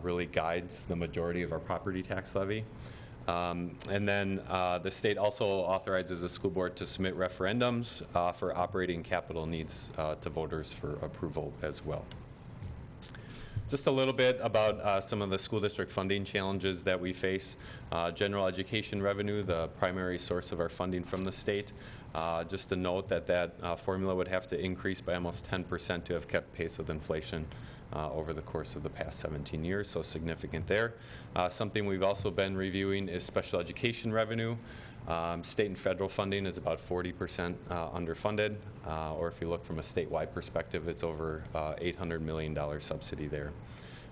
really guides the majority of our property tax levy. And then the state also authorizes the school board to submit referendums for operating capital needs to voters for approval as well. Just a little bit about some of the school district funding challenges that we face. General education revenue, the primary source of our funding from the state. Just to note that formula would have to increase by almost 10% to have kept pace with inflation over the course of the past 17 years, so significant there. Something we've also been reviewing is special education revenue. State and federal funding is about 40% underfunded, or if you look from a statewide perspective, it's over $800 million subsidy there.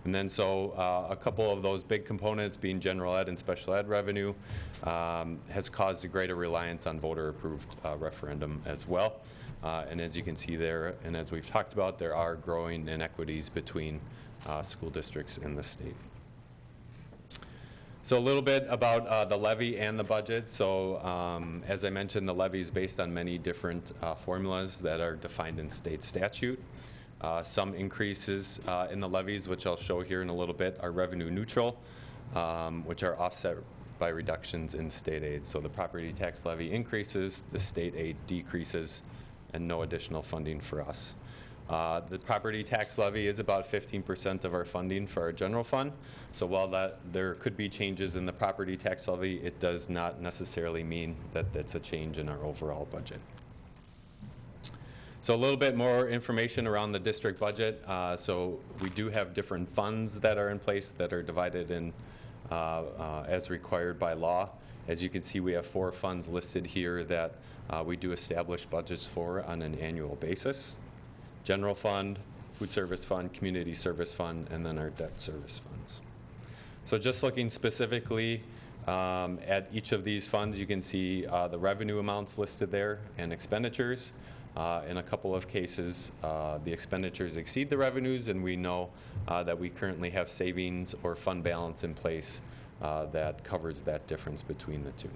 And then so a couple of those big components being general ed and special ed revenue has caused a greater reliance on voter-approved referendum as well. And as you can see there, and as we've talked about, there are growing inequities between school districts in the state. So a little bit about the levy and the budget. So as I mentioned, the levy is based on many different formulas that are defined in state statute. Some increases in the levies, which I'll show here in a little bit, are revenue neutral, which are offset by reductions in state aid. So the property tax levy increases, the state aid decreases, and no additional funding for us. The property tax levy is about 15% of our funding for our general fund. So while there could be changes in the property tax levy, it does not necessarily mean that it's a change in our overall budget. So a little bit more information around the district budget. So we do have different funds that are in place that are divided in as required by law. As you can see, we have 4 funds listed here that we do establish budgets for on an annual basis. General fund, food service fund, community service fund, and then our debt service funds. So just looking specifically at each of these funds, you can see the revenue amounts listed there and expenditures. In a couple of cases, the expenditures exceed the revenues, and we know that we currently have savings or fund balance in place that covers that difference between the two.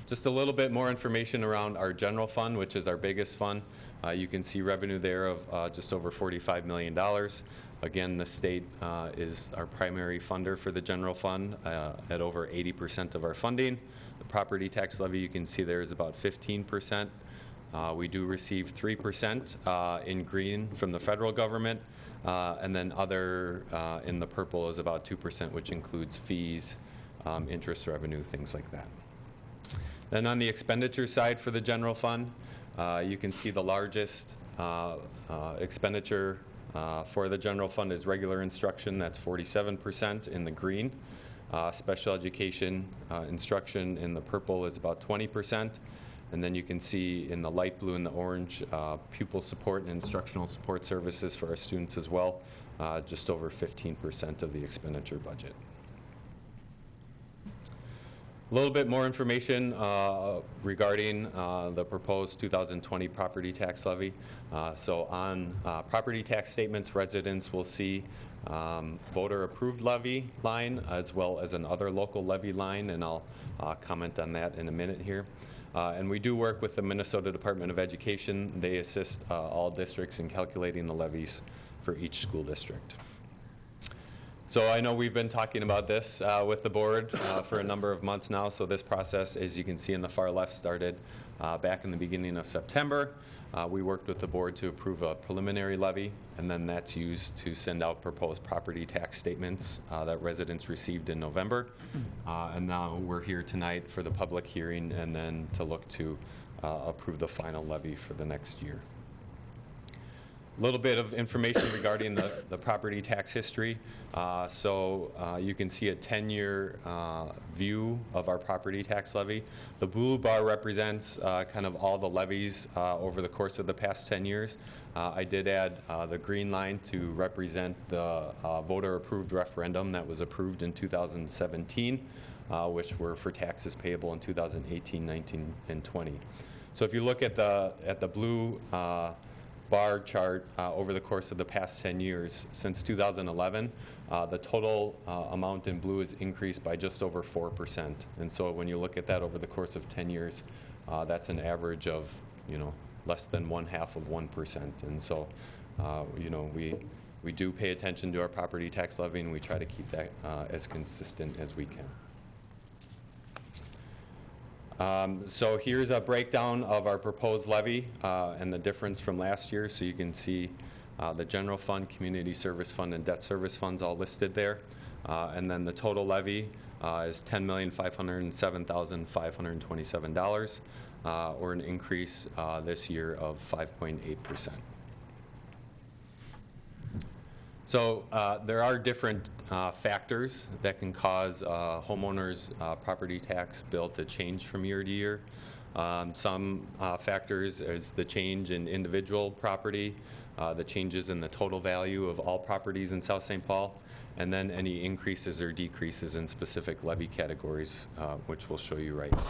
Just a little bit more information around our general fund, which is our biggest fund. You can see revenue there of just over $45 million. Again, the state is our primary funder for the general fund at over 80% of our funding. The property tax levy, you can see there is about 15%. We do receive 3% in green from the federal government, and then other in the purple is about 2%, which includes fees, interest revenue, things like that. Then on the expenditure side for the general fund, you can see the largest expenditure for the general fund is regular instruction. That's 47% in the green. Special education instruction in the purple is about 20%. And then you can see in the light blue and the orange, pupil support and instructional support services for our students as well, just over 15% of the expenditure budget. A little bit more information regarding the proposed 2020 property tax levy. So on property tax statements, residents will see voter approved levy line as well as an other local levy line, and I'll comment on that in a minute here. And we do work with the Minnesota Department of Education. They assist all districts in calculating the levies for each school district. So I know we've been talking about this with the board for a number of months now. So this process, as you can see in the far left, started back in the beginning of September. We worked with the board to approve a preliminary levy, and then that's used to send out proposed property tax statements that residents received in November. And now we're here tonight for the public hearing and then to look to approve the final levy for the next year. A little bit of information regarding the property tax history. You can see a 10-year view of our property tax levy. The blue bar represents kind of all the levies over the course of the past 10 years. I did add the green line to represent the voter-approved referendum that was approved in 2017, which were for taxes payable in 2018, 19, and 20. So if you look at the blue bar chart over the course of the past 10 years, since 2011, the total amount in blue is increased by just over 4%. And so when you look at that over the course of 10 years, that's an average of, less than 0.5%. And so, we do pay attention to our property tax levy, and we try to keep that as consistent as we can. So here's a breakdown of our proposed levy and the difference from last year. So you can see the general fund, community service fund, and debt service funds all listed there. And then the total levy is $10,507,527, or an increase this year of 5.8%. So there are different factors that can cause homeowners' property tax bill to change from year to year. Some factors is the change in individual property, the changes in the total value of all properties in South St. Paul, and then any increases or decreases in specific levy categories, which we'll show you right now.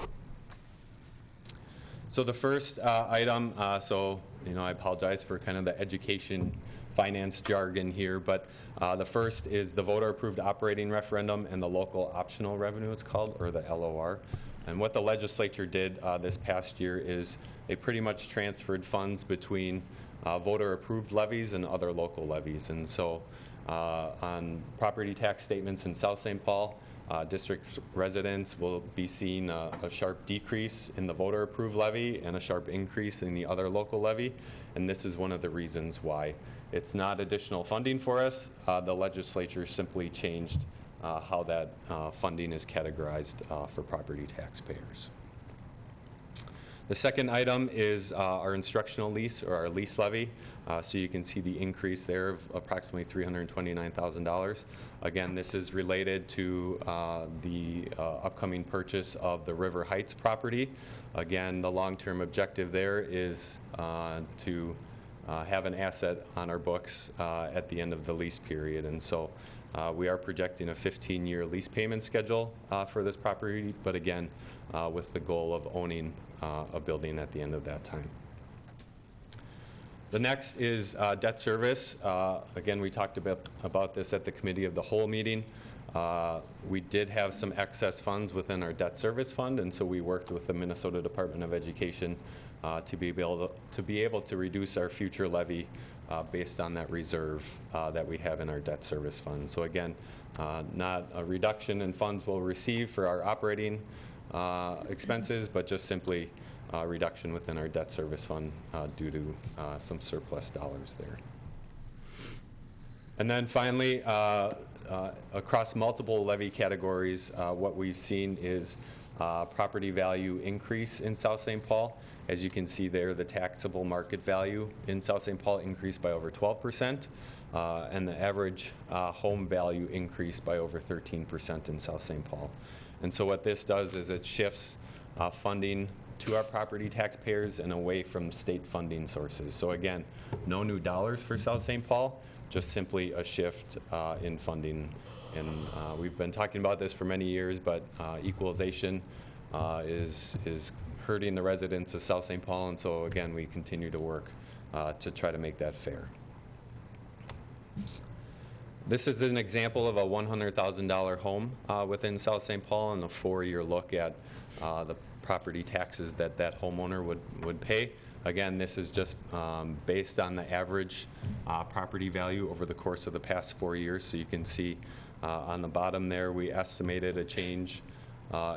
So the first item, I apologize for kind of the education finance jargon here, but the first is the voter-approved operating referendum and the local optional revenue, it's called, or the LOR. And what the legislature did this past year is they pretty much transferred funds between voter-approved levies and other local levies. And so on property tax statements in South St. Paul, district residents will be seeing a sharp decrease in the voter-approved levy and a sharp increase in the other local levy. And this is one of the reasons why. It's not additional funding for us. The legislature simply changed how that funding is categorized for property taxpayers. The second item is our instructional lease, or our lease levy. So you can see the increase there of approximately $329,000. Again, this is related to the upcoming purchase of the River Heights property. Again, the long-term objective there is to have an asset on our books at the end of the lease period. And so we are projecting a 15-year lease payment schedule for this property, but again, with the goal of owning a building at the end of that time. The next is debt service. Again, we talked about this at the committee of the whole meeting. We did have some excess funds within our debt service fund, and so we worked with the Minnesota Department of Education to be able to reduce our future levy based on that reserve that we have in our debt service fund. So again, not a reduction in funds we'll receive for our operating expenses, but just simply a reduction within our debt service fund due to some surplus dollars there. And then finally, across multiple levy categories, what we've seen is property value increase in South St. Paul. As you can see there, the taxable market value in South St. Paul increased by over 12%, and the average home value increased by over 13% in South St. Paul. And so what this does is it shifts funding to our property taxpayers and away from state funding sources. So again, no new dollars for South St. Paul, just simply a shift in funding. And we've been talking about this for many years, but equalization is hurting the residents of South St. Paul, and so again, we continue to work to try to make that fair. This is an example of a $100,000 home within South St. Paul, and a 4-year look at the property taxes that that homeowner would pay. Again, this is just based on the average property value over the course of the past 4 years. So you can see on the bottom there, we estimated a change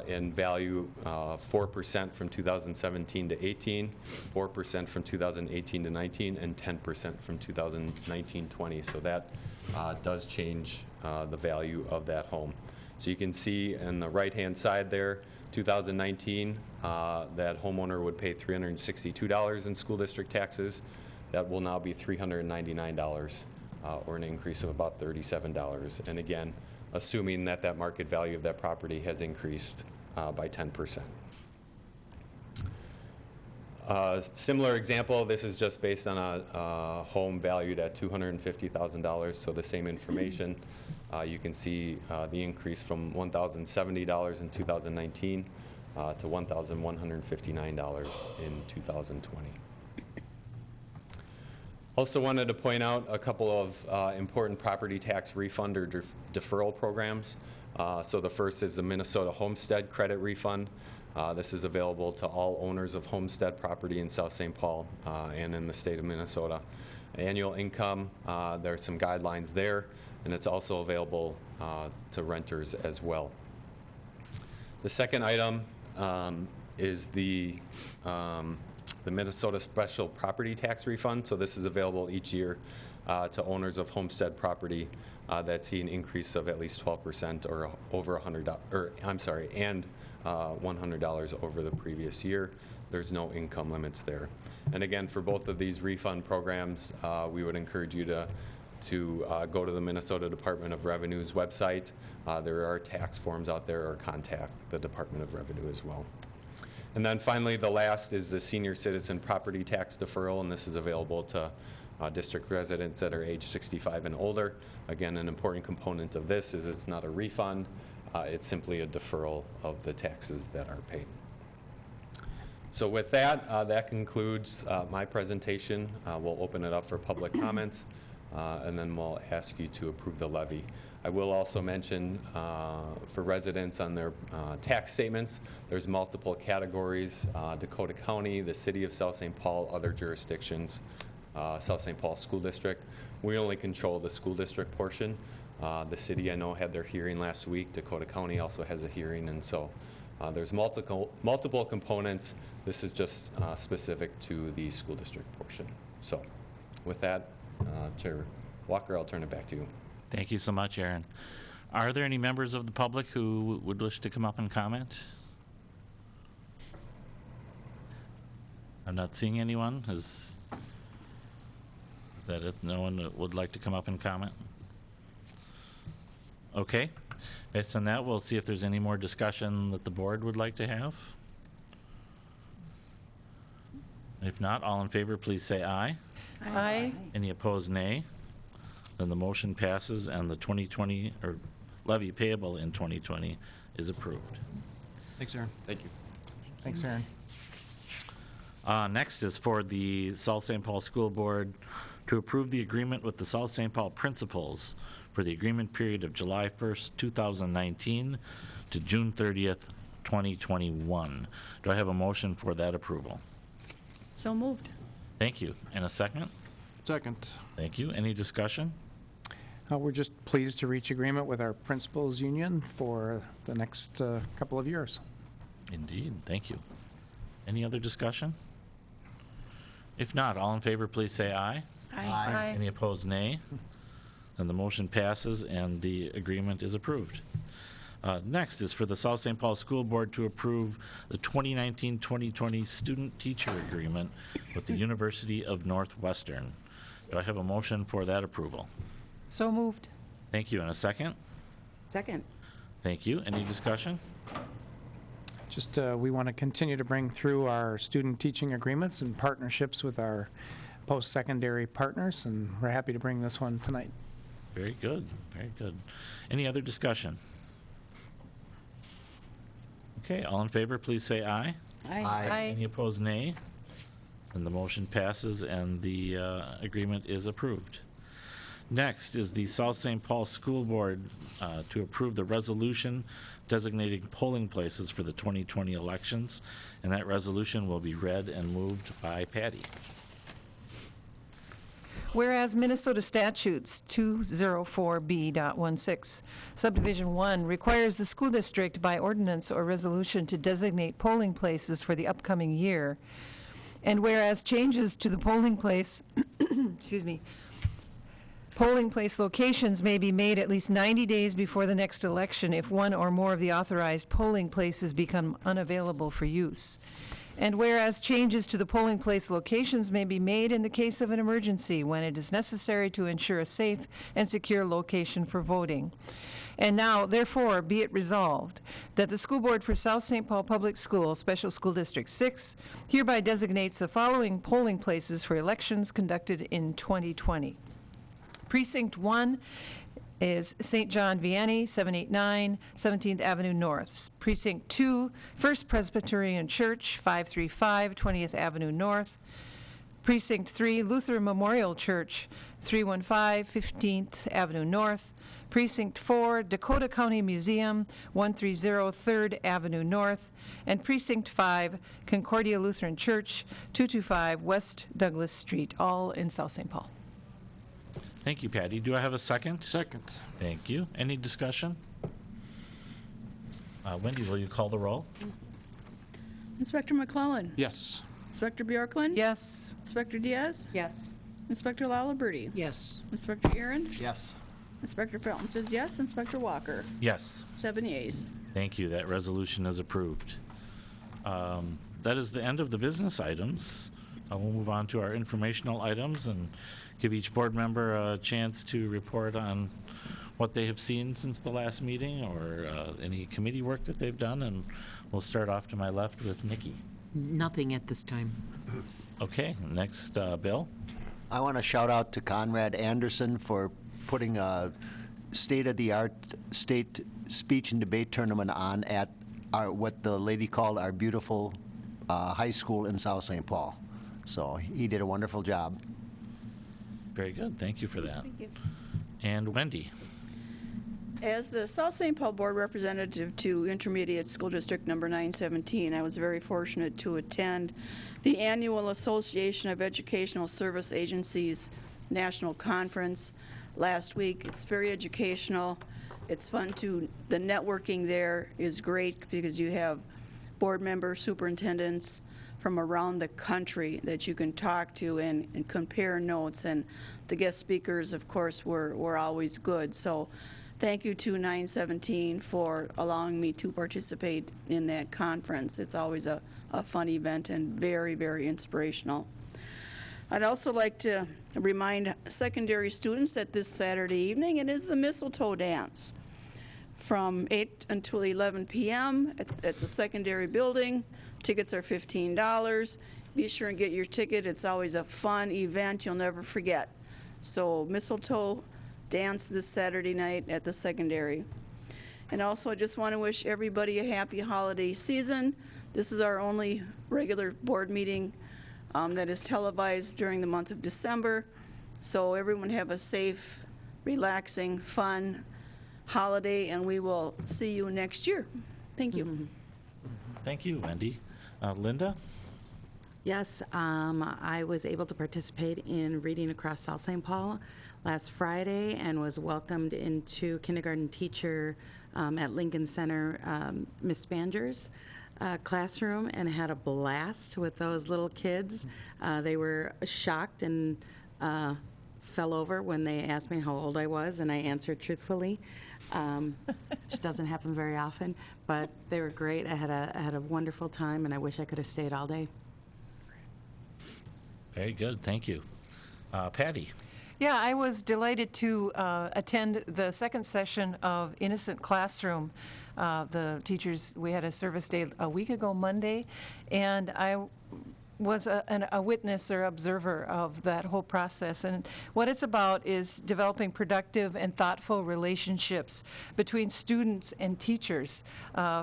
in value 4% from 2017 to 18, 4% from 2018 to 19, and 10% from 2019-20. So that does change the value of that home. So you can see in the right-hand side there, 2019, that homeowner would pay $362 in school district taxes. That will now be $399, or an increase of about $37. And again, assuming that that market value of that property has increased by 10%. Similar example, this is just based on a home valued at $250,000, so the same information. You can see the increase from $1,070 in 2019 to $1,159 in 2020. Also wanted to point out a couple of important property tax refund or deferral programs. So the first is the Minnesota Homestead Credit Refund. This is available to all owners of homestead property in South St. Paul and in the state of Minnesota. Annual income, there are some guidelines there, and it's also available to renters as well. The second item is the Minnesota Special Property Tax Refund. So this is available each year to owners of homestead property that see an increase of at least 12% or over $100, or I'm sorry, and $100 over the previous year. There's no income limits there. And again, for both of these refund programs, we would encourage you to go to the Minnesota Department of Revenue's website. There are tax forms out there, or contact the Department of Revenue as well. And then finally, the last is the Senior Citizen Property Tax Deferral, and this is available to district residents that are age 65 and older. Again, an important component of this is it's not a refund, it's simply a deferral of the taxes that are paid. So with that, that concludes my presentation. We'll open it up for public comments, and then we'll ask you to approve the levy. I will also mention for residents on their tax statements, there's multiple categories: Dakota County, the City of South St. Paul, other jurisdictions, South St. Paul School District. We only control the school district portion. The city, I know, had their hearing last week. Dakota County also has a hearing, and so there's multiple components. This is just specific to the school district portion. So with that, Chair Walker, I'll turn it back to you. Thank you so much, Aaron. Are there any members of the public who would wish to come up and comment? I'm not seeing anyone. Is that it? No one that would like to come up and comment? Okay. Based on that, we'll see if there's any more discussion that the board would like to have. If not, all in favor, please say aye. Aye. Any opposed, nay. Then the motion passes, and the 2020, or levy payable in 2020 is approved. Thanks, Aaron. Thank you. Thanks, Aaron. Next is for the South St. Paul School Board to approve the agreement with the South St. Paul principals for the agreement period of July 1st, 2019 to June 30th, 2021. Do I have a motion for that approval? So moved. Thank you. And a second? Second. Thank you. Any discussion? We're just pleased to reach agreement with our principals union for the next couple of years. Indeed. Thank you. Any other discussion? If not, all in favor, please say aye. Aye. Any opposed, nay? And the motion passes and the agreement is approved. Next is for the South St. Paul School Board to approve the 2019-2020 student-teacher agreement with the University of Northwestern. Do I have a motion for that approval? So moved. Thank you. And a second? Second. Thank you. Any discussion? Just, we want to continue to bring through our student teaching agreements and partnerships with our post-secondary partners, and we're happy to bring this one tonight. Very good. Very good. Any other discussion? Okay, all in favor, please say aye. Aye. Any opposed, nay? And the motion passes and the agreement is approved. Next is the South St. Paul School Board to approve the resolution designating polling places for the 2020 elections, and that resolution will be read and moved by Patty. Whereas Minnesota statutes 204B.16 subdivision 1 requires the school district by ordinance or resolution to designate polling places for the upcoming year, and whereas changes to the polling place, polling place locations may be made at least 90 days before the next election if one or more of the authorized polling places become unavailable for use. And whereas changes to the polling place locations may be made in the case of an emergency when it is necessary to ensure a safe and secure location for voting. And now, therefore, be it resolved that the School Board for South St. Paul Public Schools, Special School District 6, hereby designates the following polling places for elections conducted in 2020. Precinct 1 is St. John Vianney, 789 17th Avenue North. Precinct 2, First Presbyterian Church, 535 20th Avenue North. Precinct 3, Luther Memorial Church, 315 15th Avenue North. Precinct 4, Dakota County Museum, 130 3rd Avenue North. And Precinct 5, Concordia Lutheran Church, 225 West Douglas Street, all in South St. Paul. Thank you, Patty. Do I have a second? Second. Thank you. Any discussion? Wendy, will you call the roll? Inspector McClellan? Yes. Inspector Bjorklund? Yes. Inspector Diaz? Yes. Inspector Lalaberty? Yes. Inspector Aaron? Yes. Inspector Felton says yes. Inspector Walker? Yes. 7 yeas. Thank you. That resolution is approved. That is the end of the business items. We'll move on to our informational items and give each board member a chance to report on what they have seen since the last meeting or any committee work that they've done. And we'll start off to my left with Nikki. Nothing at this time. Okay, next, Bill. I want to shout out to Conrad Anderson for putting a state-of-the-art state speech and debate tournament on at what the lady called our beautiful high school in South St. Paul. So he did a wonderful job. Very good. Thank you for that. Thank you. And Wendy. As the South St. Paul Board Representative to Intermediate School District Number 917, I was very fortunate to attend the annual Association of Educational Service Agencies National Conference last week. It's very educational. It's fun the networking there is great because you have board members, superintendents from around the country that you can talk to and compare notes. And the guest speakers, of course, were always good. So thank you to 917 for allowing me to participate in that conference. It's always a fun event and very, very inspirational. I'd also like to remind secondary students that this Saturday evening it is the Mistletoe Dance from 8 until 11 p.m. at the secondary building. Tickets are $15. Be sure and get your ticket. It's always a fun event you'll never forget. So Mistletoe Dance this Saturday night at the secondary. And also I just want to wish everybody a happy holiday season. This is our only regular board meeting that is televised during the month of December. So everyone have a safe, relaxing, fun holiday, and we will see you next year. Thank you. Thank you, Wendy. Linda? Yes, I was able to participate in Reading Across South St. Paul last Friday and was welcomed into kindergarten teacher at Lincoln Center, Miss Spanger's classroom, and had a blast with those little kids. They were shocked and fell over when they asked me how old I was, and I answered truthfully, which doesn't happen very often, but they were great. I had a wonderful time, and I wish I could have stayed all day. Very good, thank you. Patty? Yeah, I was delighted to attend the second session of Innocent Classroom. The teachers, we had a service day a week ago Monday, and I was a witness or observer of that whole process. And what it's about is developing productive and thoughtful relationships between students and teachers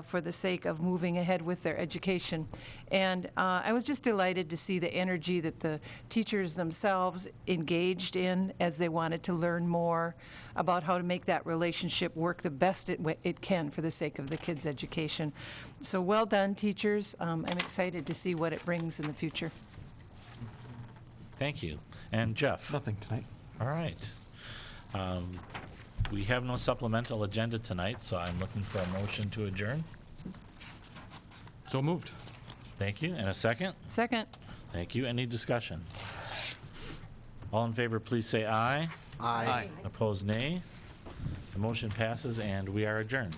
for the sake of moving ahead with their education. And I was just delighted to see the energy that the teachers themselves engaged in as they wanted to learn more about how to make that relationship work the best it can for the sake of the kids' education. So well done, teachers. I'm excited to see what it brings in the future. Thank you. And Jeff? Nothing tonight. All right. We have no supplemental agenda tonight, so I'm looking for a motion to adjourn. So moved. Thank you. And a second? Second. Thank you. Any discussion? All in favor, please say aye. Aye. Opposed, nay. The motion passes, and we are adjourned.